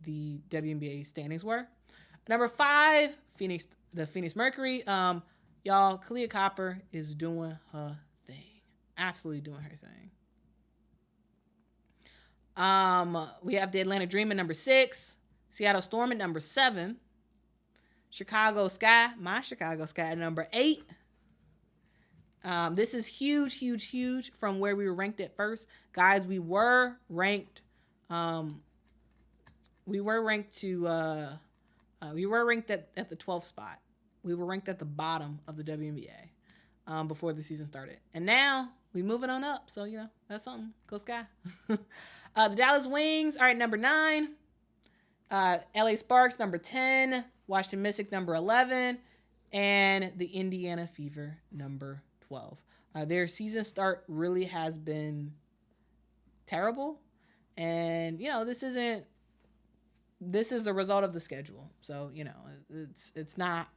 the WNBA standings were. Number 5, the Phoenix Mercury. Y'all, Kalia Copper is doing her thing. Absolutely doing her thing. We have the Atlanta Dream at number 6. Seattle Storm at number 7. Chicago Sky, my Chicago Sky at number 8. This is huge from where we were ranked at first. Guys, we were ranked at the 12th spot. We were ranked at the bottom of the WNBA before the season started. And now we moving on up. So, that's something. Go Sky. The Dallas Wings are at number 9. LA Sparks, number 10. Washington Mystics, number 11. And the Indiana Fever, number 12. Their season start really has been terrible. And, this is a result of the schedule. So, it's not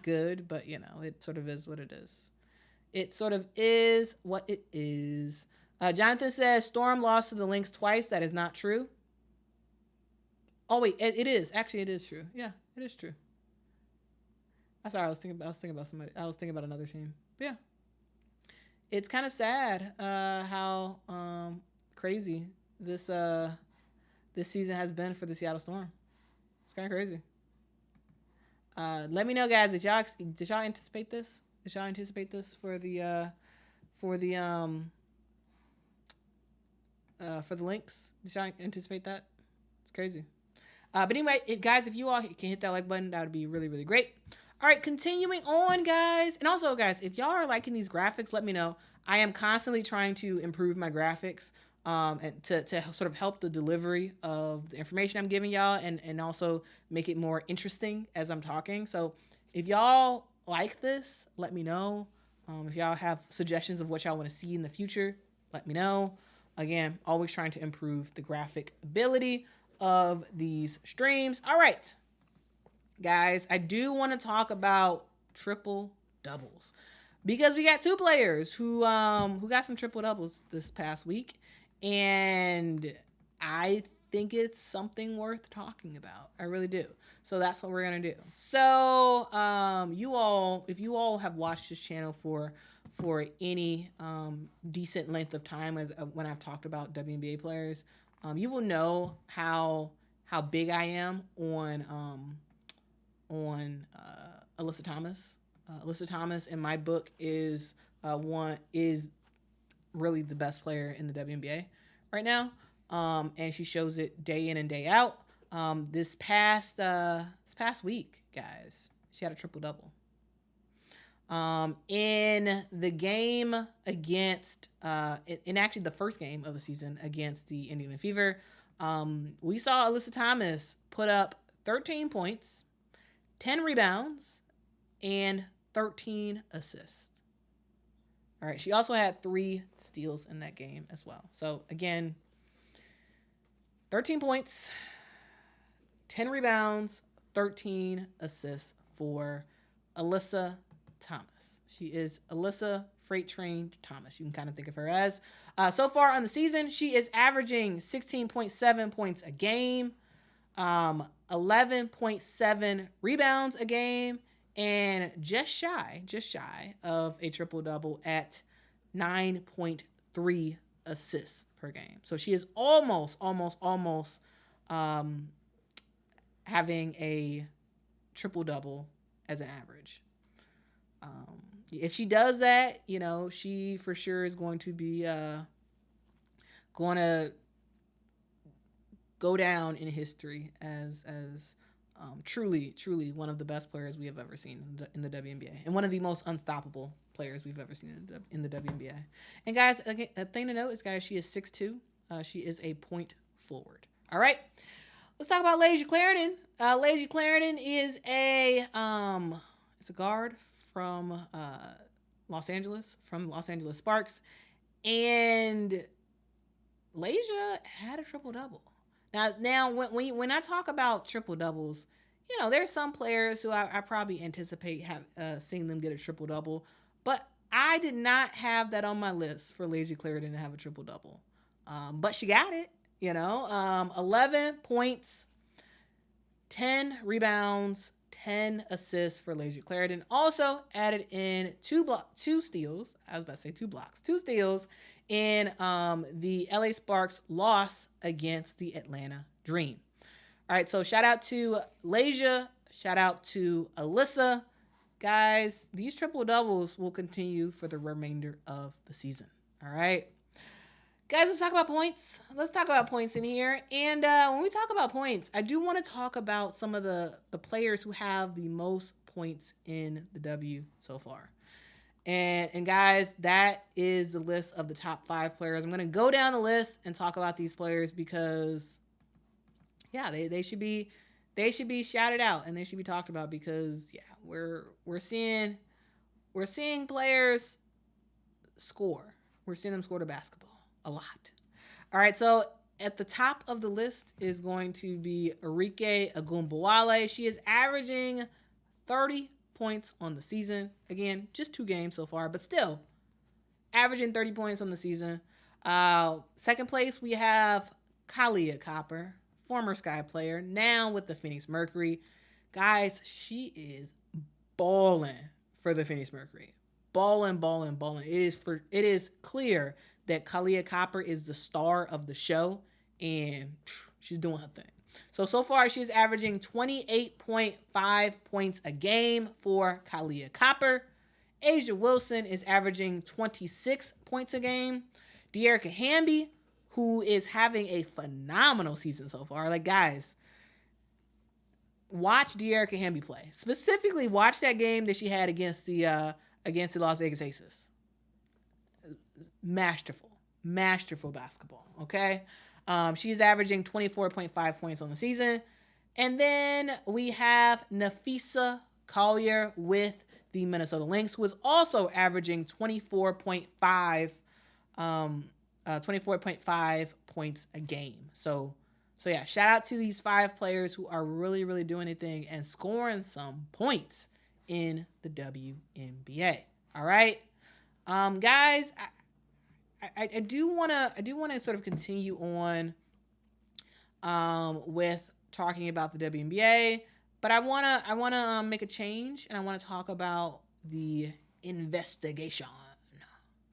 good, but, it sort of is what it is. It sort of is what it is. Jonathan says Storm lost to the Lynx twice. That is not true. Oh wait, it is. Actually, it is true. Yeah, it is true. I'm sorry. I was thinking about somebody. I was thinking about another team. But yeah, it's kind of sad how crazy this season has been for the Seattle Storm. It's kind of crazy. Let me know, guys. Did y'all anticipate this? Did y'all anticipate this for the Lynx? Did y'all anticipate that? It's crazy. But anyway, guys, if you all can hit that like button, that would be really, really great. All right, continuing on, guys. And also, guys, if y'all are liking these graphics, let me know. I am constantly trying to improve my graphics and to sort of help the delivery of the information I'm giving y'all and also make it more interesting as I'm talking. So if y'all like this, let me know. If y'all have suggestions of what y'all want to see in the future, let me know. Again, always trying to improve the graphic ability of these streams. All right, guys, I do want to talk about triple doubles because we got 2 players who got some triple doubles this past week, and I think it's something worth talking about. I really do. So that's what we're gonna do. So if you all have watched this channel for any decent length of time, as when I've talked about WNBA players, you will know how big I am on Alyssa Thomas. Alyssa Thomas in my book is really the best player in the WNBA right now. And she shows it day in and day out. This past week, guys, she had a triple double. In the game against, in actually the first game of the season against the Indiana Fever, we saw Alyssa Thomas put up 13 points, 10 rebounds, and 13 assists. All right, she also had 3 steals in that game as well. So again, 13 points, 10 rebounds, 13 assists for Alyssa Thomas. She is Alyssa Freight Train Thomas. You can kind of think of her as. So far on the season, she is averaging 16.7 points a game, 11.7 rebounds a game, and just shy of a triple-double at 9.3 assists per game. So she is almost having a triple-double as an average. If she does that, she for sure is going to be going to go down in history as truly one of the best players we have ever seen in the WNBA, and one of the most unstoppable players we've ever seen in the WNBA. And guys, again, a thing to note is, guys, she is 6'2". She is a point forward. All right, let's talk about Layshia Clarendon. Layshia Clarendon is a guard from Los Angeles Sparks, and Layshia had a triple double. Now, when I talk about triple doubles, there's some players who I probably anticipate seeing them get a triple double, but I did not have that on my list for Layshia Clarendon to have a triple double. But she got it. 11 points, 10 rebounds, 10 assists for Layshia Clarendon. Also added in 2 steals. I was about to say 2 blocks. 2 steals in the LA Sparks loss against the Atlanta Dream. All right, so shout out to Layshia. Shout out to Alyssa. Guys, these triple doubles will continue for the remainder of the season. All right. Guys, let's talk about points. Let's talk about points in here. And when we talk about points, I do want to talk about some of the players who have the most points in the W so far. And guys, that is the list of the top 5 players. I'm going to go down the list and talk about these players because, yeah, they should be shouted out and they should be talked about because, yeah, we're seeing players score. We're seeing them score the basketball a lot. All right, so at the top of the list is going to be Arike Ogunbowale. She is averaging 30 points on the season. Again, just 2 games so far, but still averaging 30 points on the season. Second place, we have Kahleah Copper, former Sky player, now with the Phoenix Mercury. Guys, she is balling for the Phoenix Mercury. Balling. It is clear that Kahleah Copper is the star of the show, and she's doing her thing. So far, she's averaging 28.5 points a game for Kahleah Copper. A'ja Wilson is averaging 26 points a game. De'Erica Hamby, who is having a phenomenal season so far. Like, guys, watch De'Erica Hamby play. Specifically, watch that game that she had against the Las Vegas Aces. Masterful basketball, okay? She's averaging 24.5 points on the season. And then we have Napheesa Collier with the Minnesota Lynx, who is also averaging 24.5 points a game. So yeah, shout out to these 5 players who are really doing anything and scoring some points in the WNBA. All right, guys, I do want to sort of continue on with talking about the WNBA, but I want to make a change, and I want to talk about the investigation.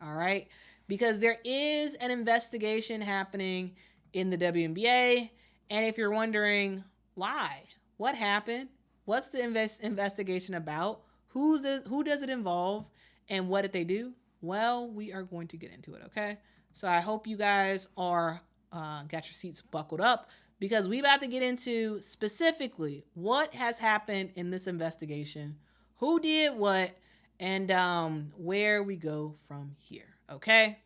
All right, because there is an investigation happening in the WNBA, and if you're wondering why, what happened, what's the investigation about, who does it involve, and what did they do? Well, we are going to get into it, okay? So I hope you guys are got your seats buckled up because we about to get into specifically what has happened in this investigation, who did what, and where we go from here, okay?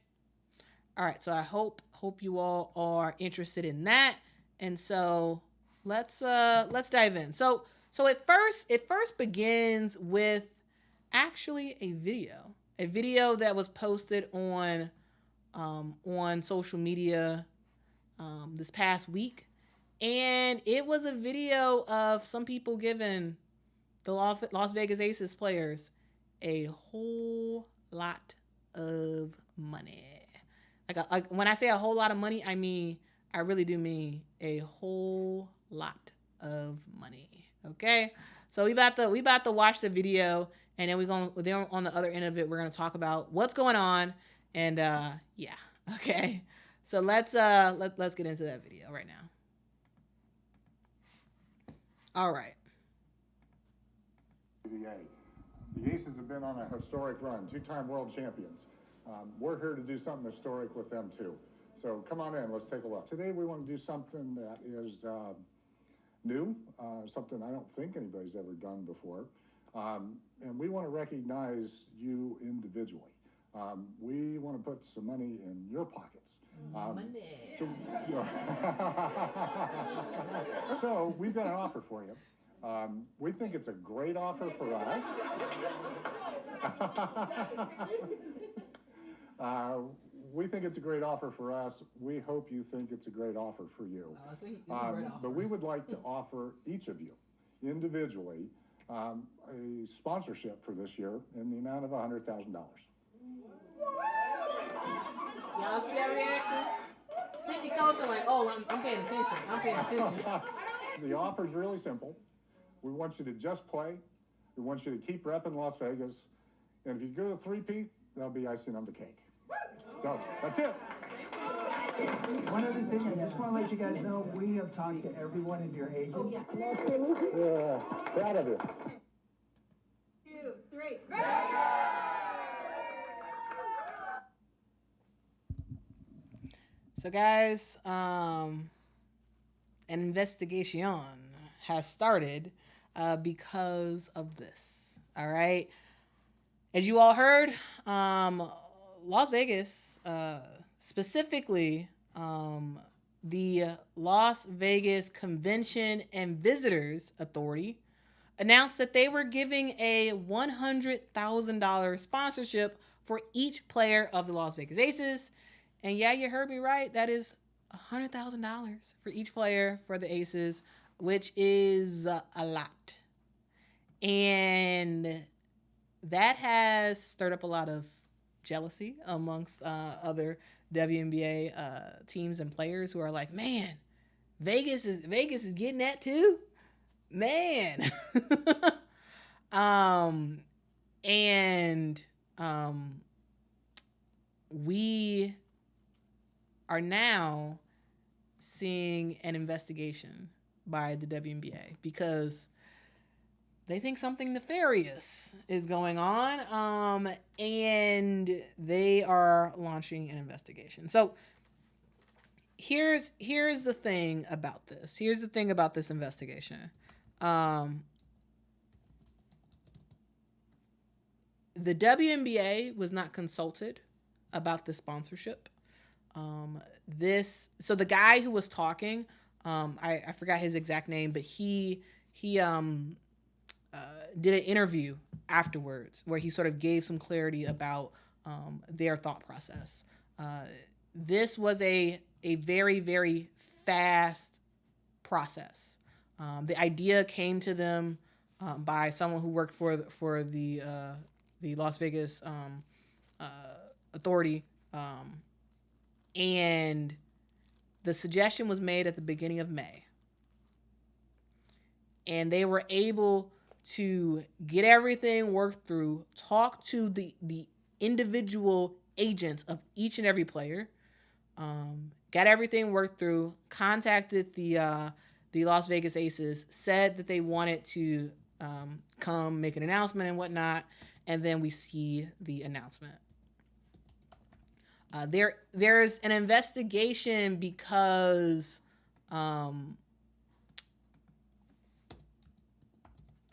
All right, so I hope you all are interested in that. And so let's dive in. So it first begins with actually a video that was posted on social media this past week, and it was a video of some people giving the Las Vegas Aces players a whole lot of money. Like when I say a whole lot of money, I really do mean a whole lot of money. Okay, so we about to watch the video, and then on the other end of it, we're gonna talk about what's going on, and yeah, okay. So let's get into that video right now. All right. The Aces have been on a historic run, two-time world champions. We're here to do something historic with them too. So come on in, let's take a look. Today we want to do something that is new, something I don't think anybody's ever done before. And we want to recognize you individually. We want to put some money in your pockets. Money. So we've got an offer for you. We think it's a great offer for us. We think it's a great offer for us. We hope you think it's a great offer for you. But we would like to offer each of you individually a sponsorship for this year in the amount of $100,000. Y'all see that reaction? Sydney Coulson like, oh, I'm paying attention. The offer is really simple. We want you to just play. We want you to keep repping Las Vegas. And if you go to three-peat, that'll be icing on the cake. So that's it. One other thing, I just want to let you guys know, we have talked to everyone in your agent. Yeah, proud of you. 2, 3. So guys, an investigation has started because of this. All right. As you all heard, Las Vegas, specifically the Las Vegas Convention and Visitors Authority, announced that they were giving a $100,000 sponsorship for each player of the Las Vegas Aces. And yeah, you heard me right. That is $100,000 for each player for the Aces, which is a lot. And that has stirred up a lot of jealousy amongst other WNBA teams and players who are like, man, Vegas is getting that too, man. We are now seeing an investigation by the WNBA because they think something nefarious is going on, and they are launching an investigation. So here's the thing about this. Here's the thing about this investigation. The WNBA was not consulted about the sponsorship. So the guy who was talking, I forgot his exact name, but he did an interview afterwards where he sort of gave some clarity about their thought process. This was a very, very fast process. The idea came to them by someone who worked for the Las Vegas Authority, and the suggestion was made at the beginning of May. And they were able to get everything worked through, talk to the individual agents of each and every player, got everything worked through, contacted the Las Vegas Aces, said that they wanted to come make an announcement and whatnot, and then we see the announcement. There's an investigation because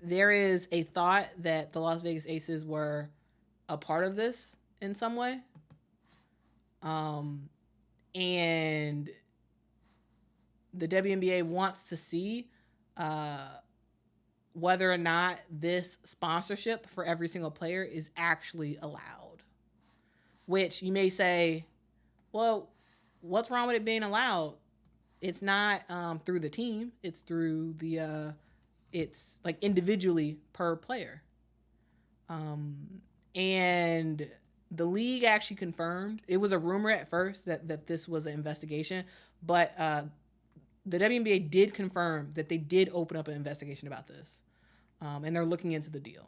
there is a thought that the Las Vegas Aces were a part of this in some way. And the WNBA wants to see whether or not this sponsorship for every single player is actually allowed. Which you may say, well, what's wrong with it being allowed? It's not through the team. It's through the, it's like individually per player. And the league actually confirmed, it was a rumor at first that this was an investigation, but the WNBA did confirm that they did open up an investigation about this. And they're looking into the deal.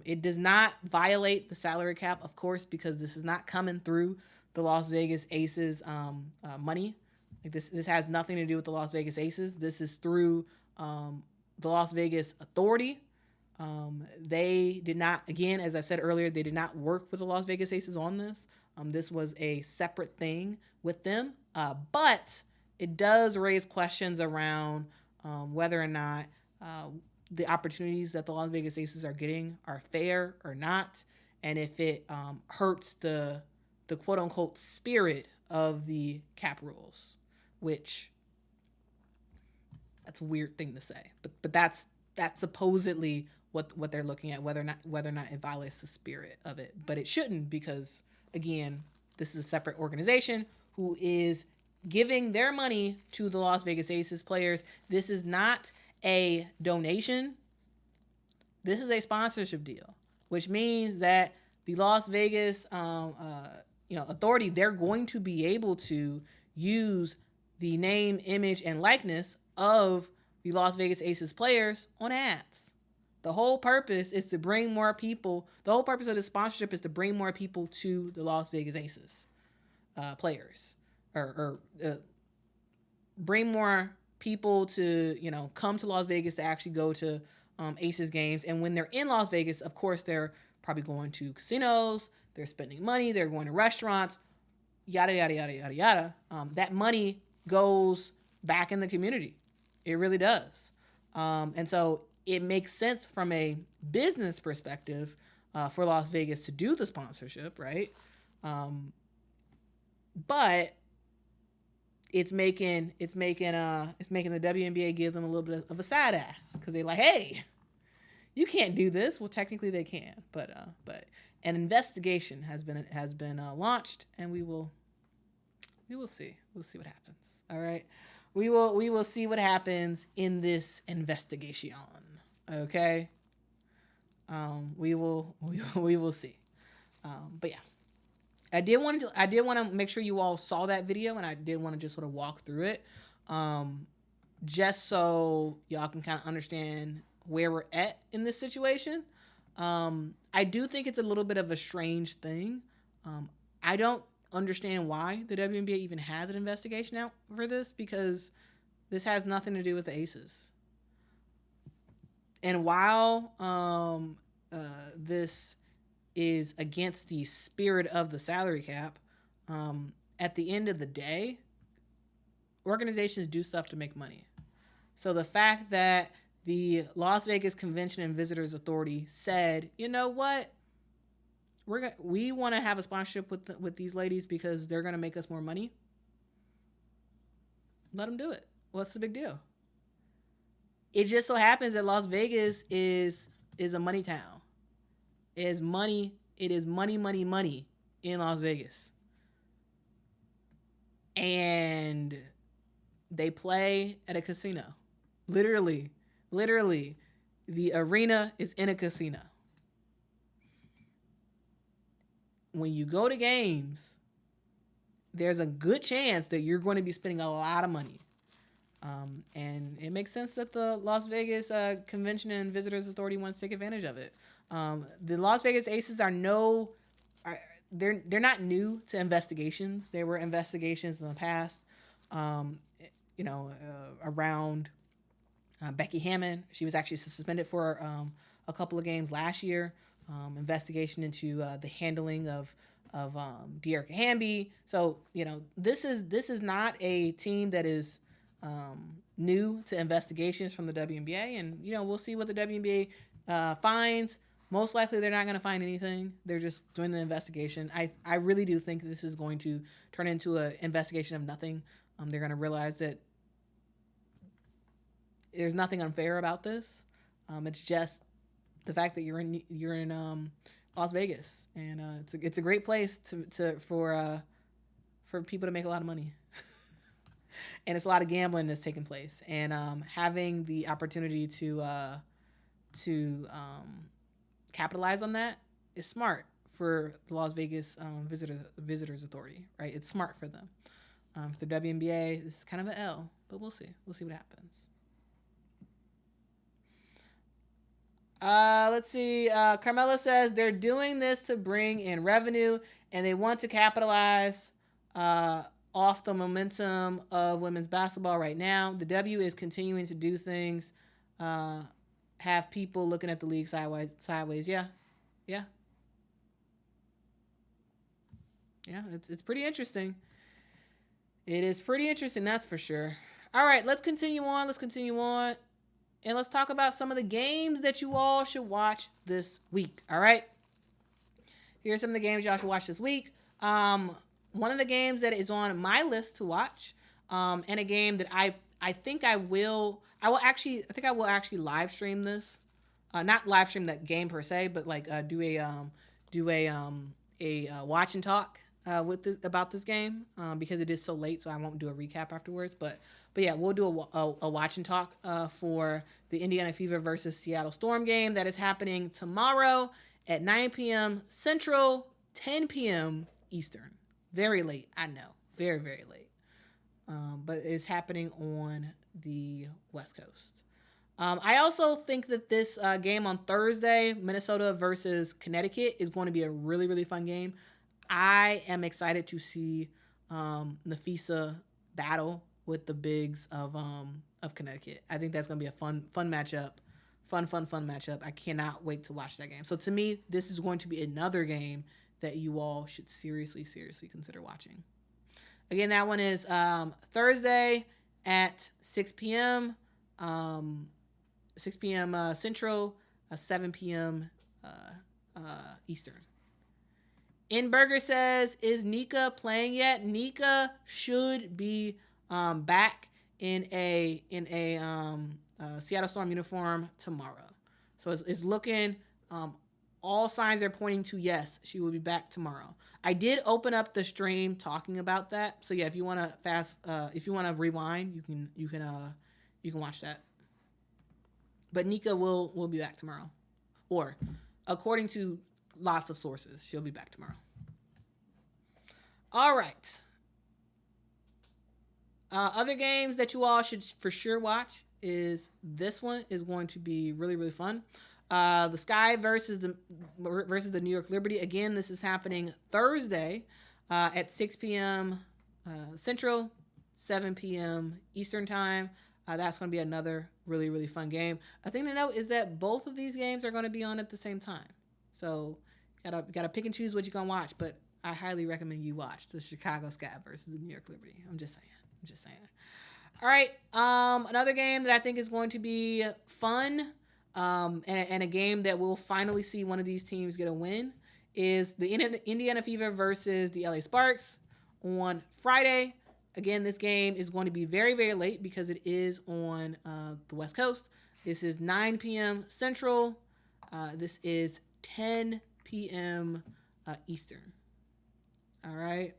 It does not violate the salary cap, of course, because this is not coming through the Las Vegas Aces money. Like this has nothing to do with the Las Vegas Aces. This is through the Las Vegas Authority. They did not, again, as I said earlier, they did not work with the Las Vegas Aces on this. This was a separate thing with them. But it does raise questions around whether or not the opportunities that the Las Vegas Aces are getting are fair or not, and if it hurts the quote unquote spirit of the cap rules, which that's a weird thing to say, but that's supposedly what they're looking at, whether or not it violates the spirit of it. But it shouldn't, because again, this is a separate organization who is giving their money to the Las Vegas Aces players. This is not a donation. This is a sponsorship deal, which means that the Las Vegas Authority, they're going to be able to use the name, image, and likeness of the Las Vegas Aces players on ads. The whole purpose is to bring more people. The whole purpose of the sponsorship is to bring more people to the Las Vegas Aces players, or bring more people to, come to Las Vegas to actually go to Aces games. And when they're in Las Vegas, of course, they're probably going to casinos, they're spending money, they're going to restaurants, yada, yada, yada, yada, yada. That money goes back in the community. It really does. And so it makes sense from a business perspective for Las Vegas to do the sponsorship, right? But it's making the WNBA give them a little bit of a side eye, because they're like, hey, you can't do this. Well, technically they can, but an investigation has been launched, and we will see. We'll see what happens. All right, we will see what happens in this investigation. Okay. We will see. But yeah. I did want to make sure you all saw that video, and I did want to just sort of walk through it, just so y'all can kind of understand where we're at in this situation. I do think it's a little bit of a strange thing. I don't understand why the WNBA even has an investigation out for this, because this has nothing to do with the Aces. And while this is against the spirit of the salary cap, at the end of the day, organizations do stuff to make money. So the fact that the Las Vegas Convention and Visitors Authority said, you know what, we want to have a sponsorship with these ladies because they're going to make us more money, let them do it. What's the big deal? It just so happens that Las Vegas is a money town. It is money in Las Vegas. And they play at a casino. Literally, the arena is in a casino. When you go to games, there's a good chance that you're going to be spending a lot of money. And it makes sense that the Las Vegas Convention and Visitors Authority wants to take advantage of it. The Las Vegas Aces they're not new to investigations. There were investigations in the past, around Becky Hammon. She was actually suspended for a couple of games last year. Investigation into the handling of De'Erica Hamby. So, this is not a team that is new to investigations from the WNBA, and we'll see what the WNBA finds. Most likely, they're not going to find anything. They're just doing the investigation. I really do think this is going to turn into an investigation of nothing. They're going to realize that there's nothing unfair about this. It's just the fact that you're in Las Vegas, and it's a great place for people to make a lot of money. And it's a lot of gambling that's taking place, and having the opportunity to capitalize on that is smart for the Las Vegas Visitors Authority, right? It's smart for them. For the WNBA, this is kind of an L, but we'll see. We'll see what happens. Let's see. Carmela says they're doing this to bring in revenue, and they want to capitalize off the momentum of women's basketball right now. The W is continuing to do things, have people looking at the league sideways. Yeah. It's pretty interesting. It is pretty interesting, that's for sure. All right, let's continue on. And let's talk about some of the games that you all should watch this week. All right. Here's some of the games y'all should watch this week. One of the games that is on my list to watch, and a game that I think I will actually live stream this. Not live stream that game per se, but like do a watch and talk about this game because it is so late, so I won't do a recap afterwards. But yeah, we'll do a watch and talk for the Indiana Fever versus Seattle Storm game that is happening tomorrow at 9 p.m. Central, 10 p.m. Eastern. Very late, I know. Very, very late. But it's happening on the West Coast. I also think that this game on Thursday, Minnesota versus Connecticut, is going to be a really, really fun game. I am excited to see Nafisa battle with the bigs of Connecticut. I think that's going to be a fun matchup. Fun matchup. I cannot wait to watch that game. So to me, this is going to be another game that you all should seriously consider watching. Again, that one is Thursday at 6 p.m. 6 p.m. Central, 7 p.m. Eastern. Inberger says, is Nika playing yet? Nika should be back in a Seattle Storm uniform tomorrow. So it's looking, all signs are pointing to yes, she will be back tomorrow. I did open up the stream talking about that. So yeah, if you want to rewind, you can watch that. But Nika will be back tomorrow, or according to lots of sources, she'll be back tomorrow. All right. Other games that you all should for sure watch is this one is going to be really, really fun. The Sky versus the New York Liberty. Again, this is happening Thursday at 6 p.m. Central, 7 p.m. Eastern time. That's going to be another really, really fun game. A thing to note is that both of these games are going to be on at the same time. So gotta pick and choose what you're going to watch, but I highly recommend you watch the Chicago Sky versus the New York Liberty. I'm just saying. All right. Another game that I think is going to be fun, and a game that we'll finally see one of these teams get a win is the Indiana Fever versus the LA Sparks on Friday. Again, this game is going to be very, very late because it is on the West Coast. This is 9 p.m. Central. This is 10 p.m. Eastern. All right.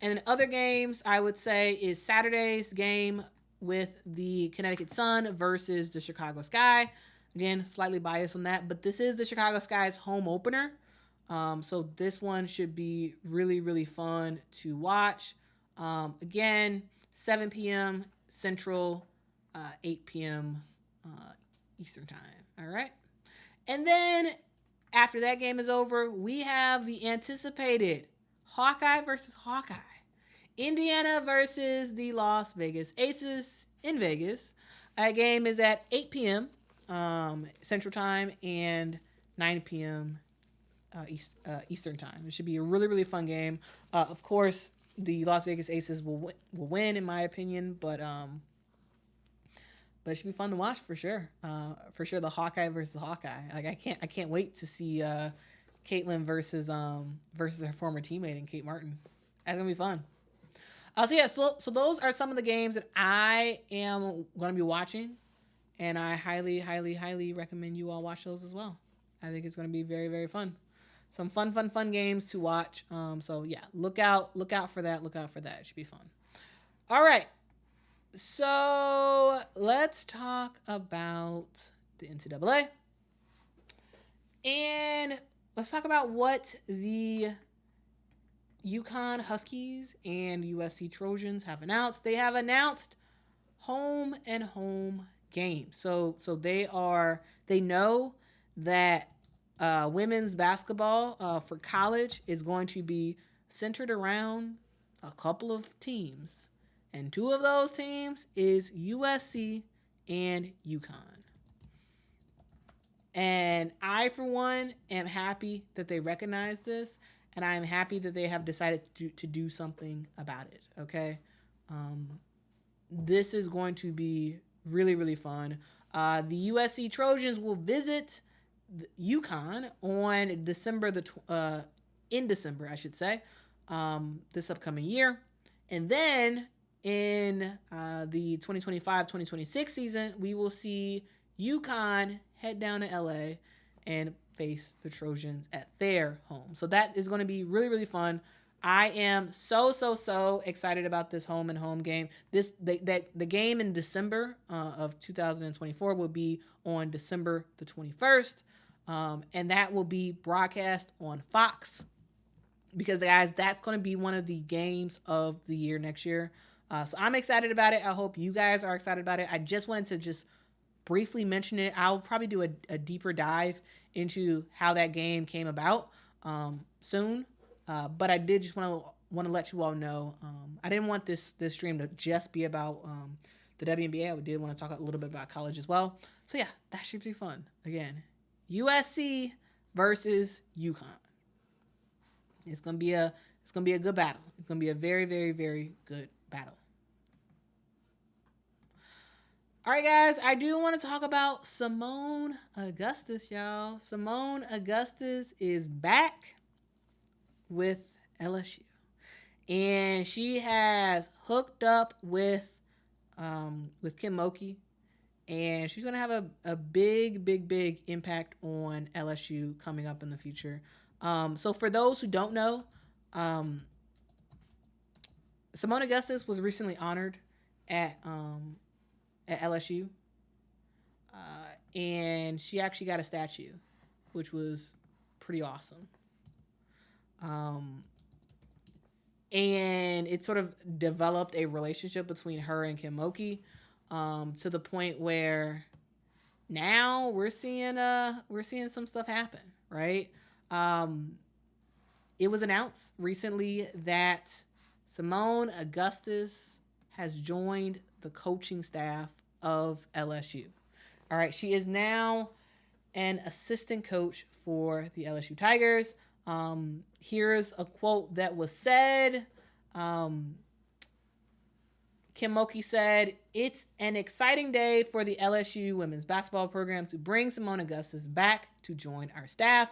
And other games, I would say, is Saturday's game with the Connecticut Sun versus the Chicago Sky. Again, slightly biased on that, but this is the Chicago Sky's home opener. So this one should be really, really fun to watch. Again, 7 p.m. Central, 8 p.m. Eastern time. All right. And then after that game is over, we have the anticipated Hawkeye versus Hawkeye. Indiana versus the Las Vegas Aces in Vegas. That game is at 8 p.m. Central time and 9 p.m. Eastern time. It should be a really, really fun game. Of course, the Las Vegas Aces will win, in my opinion, but it should be fun to watch for sure. For sure, the Hawkeye versus Hawkeye. Like I can't wait to see Caitlin versus her former teammate and Kate Martin. That's gonna be fun. So those are some of the games that I am gonna be watching, and I highly, highly, highly recommend you all watch those as well. I think it's gonna be very, very fun. Some fun games to watch. So yeah, look out for that. It should be fun. All right. So let's talk about the NCAA. And let's talk about what the UConn Huskies and USC Trojans have announced. They have announced home and home games. So they know that women's basketball for college is going to be centered around a couple of teams. And two of those teams is USC and UConn. And I, for one, am happy that they recognize this. And I'm happy that they have decided to do something about it, okay? This is going to be really, really fun. The USC Trojans will visit UConn on in December, this upcoming year. And then in the 2025-2026 season, we will see UConn head down to LA and face the Trojans at their home. So that is going to be really, really fun. I am so excited about this home and home game. The game in December of 2024 will be on December the 21st, and that will be broadcast on Fox. Because guys, that's going to be one of the games of the year next year. So I'm excited about it. I hope you guys are excited about it. I just wanted to just briefly mention it. I'll probably do a deeper dive into how that game came about soon. But I did just want to let you all know. I didn't want this stream to just be about the WNBA. I did want to talk a little bit about college as well. So yeah, that should be fun. Again, USC versus UConn. It's gonna be a good battle. It's gonna be a very, very, very good battle. All right, guys, I do want to talk about Simone Augustus, y'all. Simone Augustus is back with LSU, and she has hooked up with Kim Mulkey, and she's gonna have a big impact on LSU coming up in the future. So for those who don't know, Simone Augustus was recently honored at LSU, and she actually got a statue, which was pretty awesome. And it sort of developed a relationship between her and Kim Mulkey, to the point where now we're seeing some stuff happen, right? It was announced recently that Simone Augustus has joined the coaching staff of LSU. All right, she is now an assistant coach for the LSU Tigers. Here's a quote that was said. Kim Mulkey said, "It's an exciting day for the LSU women's basketball program to bring Simone Augustus back to join our staff.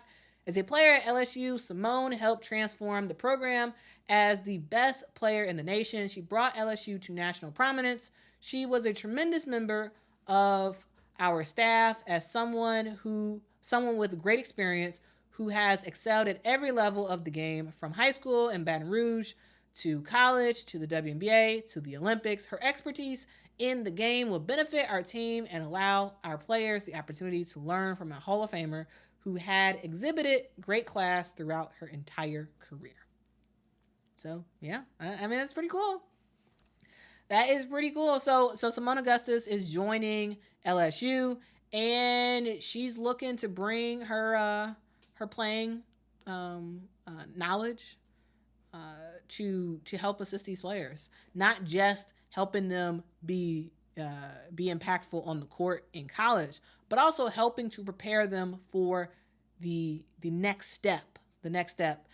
As a player at LSU, Simone helped transform the program as the best player in the nation. She brought LSU to national prominence. She was a tremendous member of our staff as someone with great experience who has excelled at every level of the game, from high school in Baton Rouge to college to the WNBA to the Olympics. Her expertise in the game will benefit our team and allow our players the opportunity to learn from a Hall of Famer who had exhibited great class throughout her entire career." So, yeah, I mean, that's pretty cool. That is pretty cool. So Simone Augustus is joining LSU, and she's looking to bring her playing knowledge to help assist these players, not just helping them be impactful on the court in college, but also helping to prepare them for the next step the next step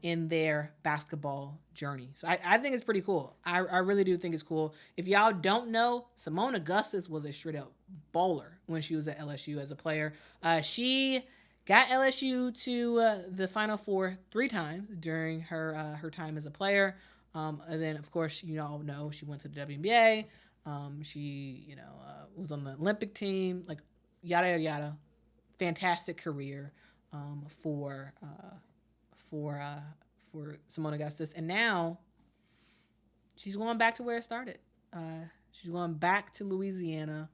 in their basketball journey. So I think it's pretty cool. I really do think it's cool. If y'all don't know, Simone Augustus was a straight up bowler when she was at LSU as a player. She got LSU to the Final Four 3 times during her time as a player. And then, of course, you all know she went to the WNBA. She, was on the Olympic team, like yada, yada, yada. Fantastic career for Simone Augustus. And now she's going back to where it started. She's going back to Louisiana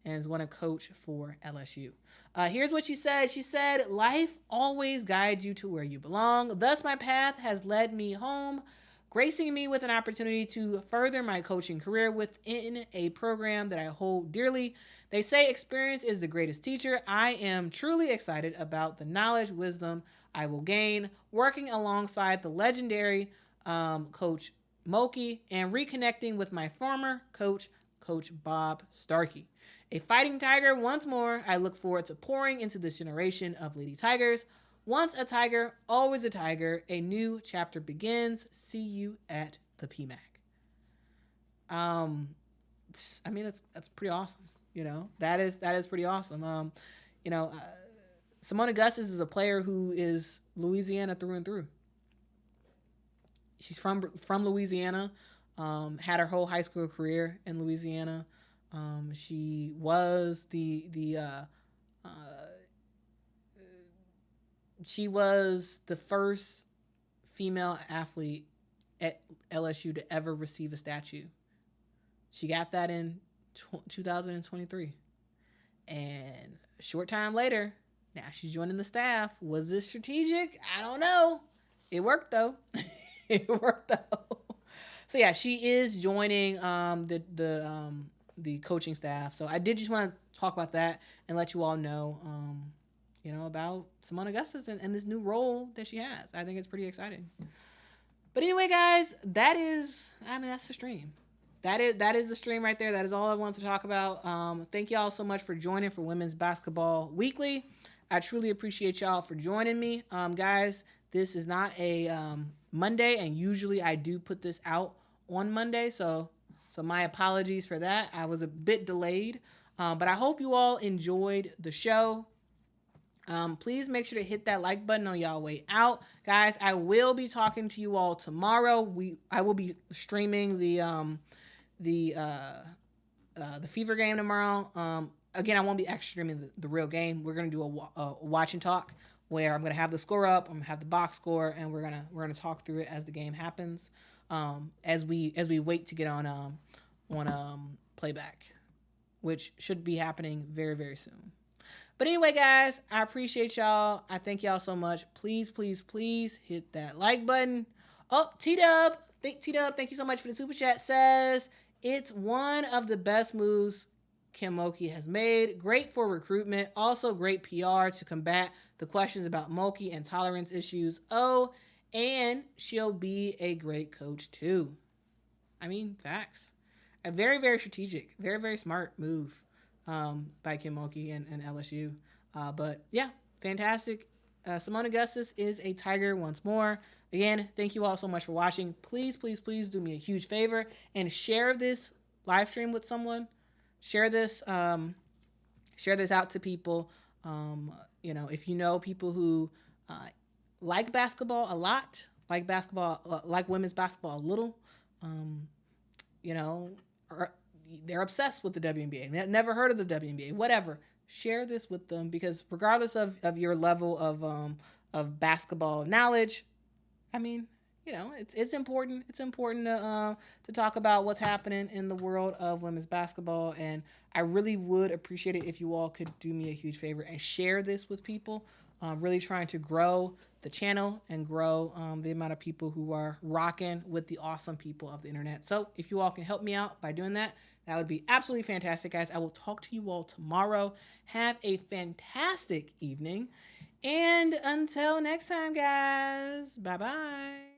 and is going to coach for LSU. Here's what she said. She said, "Life always guides you to where you belong. Thus, my path has led me home, gracing me with an opportunity to further my coaching career within a program that I hold dearly. They say experience is the greatest teacher. I am truly excited about the knowledge, wisdom I will gain working alongside the legendary Coach Mulkey and reconnecting with my former coach, Coach Bob Starkey. A fighting Tiger once more, I look forward to pouring into this generation of Lady Tigers. Once a Tiger, always a Tiger. A new chapter begins. See you at the PMAC." I mean, that's pretty awesome. That is pretty awesome. Simone Augustus is a player who is Louisiana through and through. She's from Louisiana. Had her whole high school career in Louisiana. She was she was the first female athlete at LSU to ever receive a statue. She got that in 2023. And a short time later, now she's joining the staff. Was this strategic? I don't know. It worked though. So yeah, she is joining the coaching staff. So I did just want to talk about that and let you all know, about Simone Augustus and this new role that she has. I think it's pretty exciting. But anyway, guys, that's the stream. That is the stream right there. That is all I wanted to talk about. Thank y'all so much for joining for Women's Basketball Weekly. I truly appreciate y'all for joining me. Guys, this is not a Monday, and usually I do put this out on Monday, so my apologies for that. I was a bit delayed, but I hope you all enjoyed the show. Please make sure to hit that like button on y'all way out. Guys, I will be talking to you all tomorrow. I will be streaming the Fever game tomorrow. Again, I won't be actually streaming the real game. We're gonna do a watch and talk where I'm gonna have the score up, I'm gonna have the box score, and we're gonna talk through it as the game happens. As we wait to get on playback, which should be happening very, very soon. But anyway, guys, I appreciate y'all. I thank y'all so much. Please, please, please hit that like button. Oh, T-Dub, thank you so much for the super chat. Says, it's one of the best moves Kim Mulkey has made. Great for recruitment. Also great PR to combat the questions about Mulkey and tolerance issues. Oh, and she'll be a great coach too. I mean, facts. A very, very strategic, very, very smart move by Kim Mulkey and LSU. But yeah, fantastic. Simone Augustus is a Tiger once more. Again, thank you all so much for watching. Please, please, please do me a huge favor and share this live stream with someone. Share this out to people. If you know people who like basketball a lot, like women's basketball a little, they're obsessed with the WNBA. Never heard of the WNBA, whatever. Share this with them, because regardless of your level of basketball knowledge, I mean, it's important. It's important to talk about what's happening in the world of women's basketball. And I really would appreciate it if you all could do me a huge favor and share this with people. Really trying to grow the channel and grow the amount of people who are rocking with the awesome people of the internet. So if you all can help me out by doing that, that would be absolutely fantastic, guys. I will talk to you all tomorrow. Have a fantastic evening. And until next time, guys, bye-bye.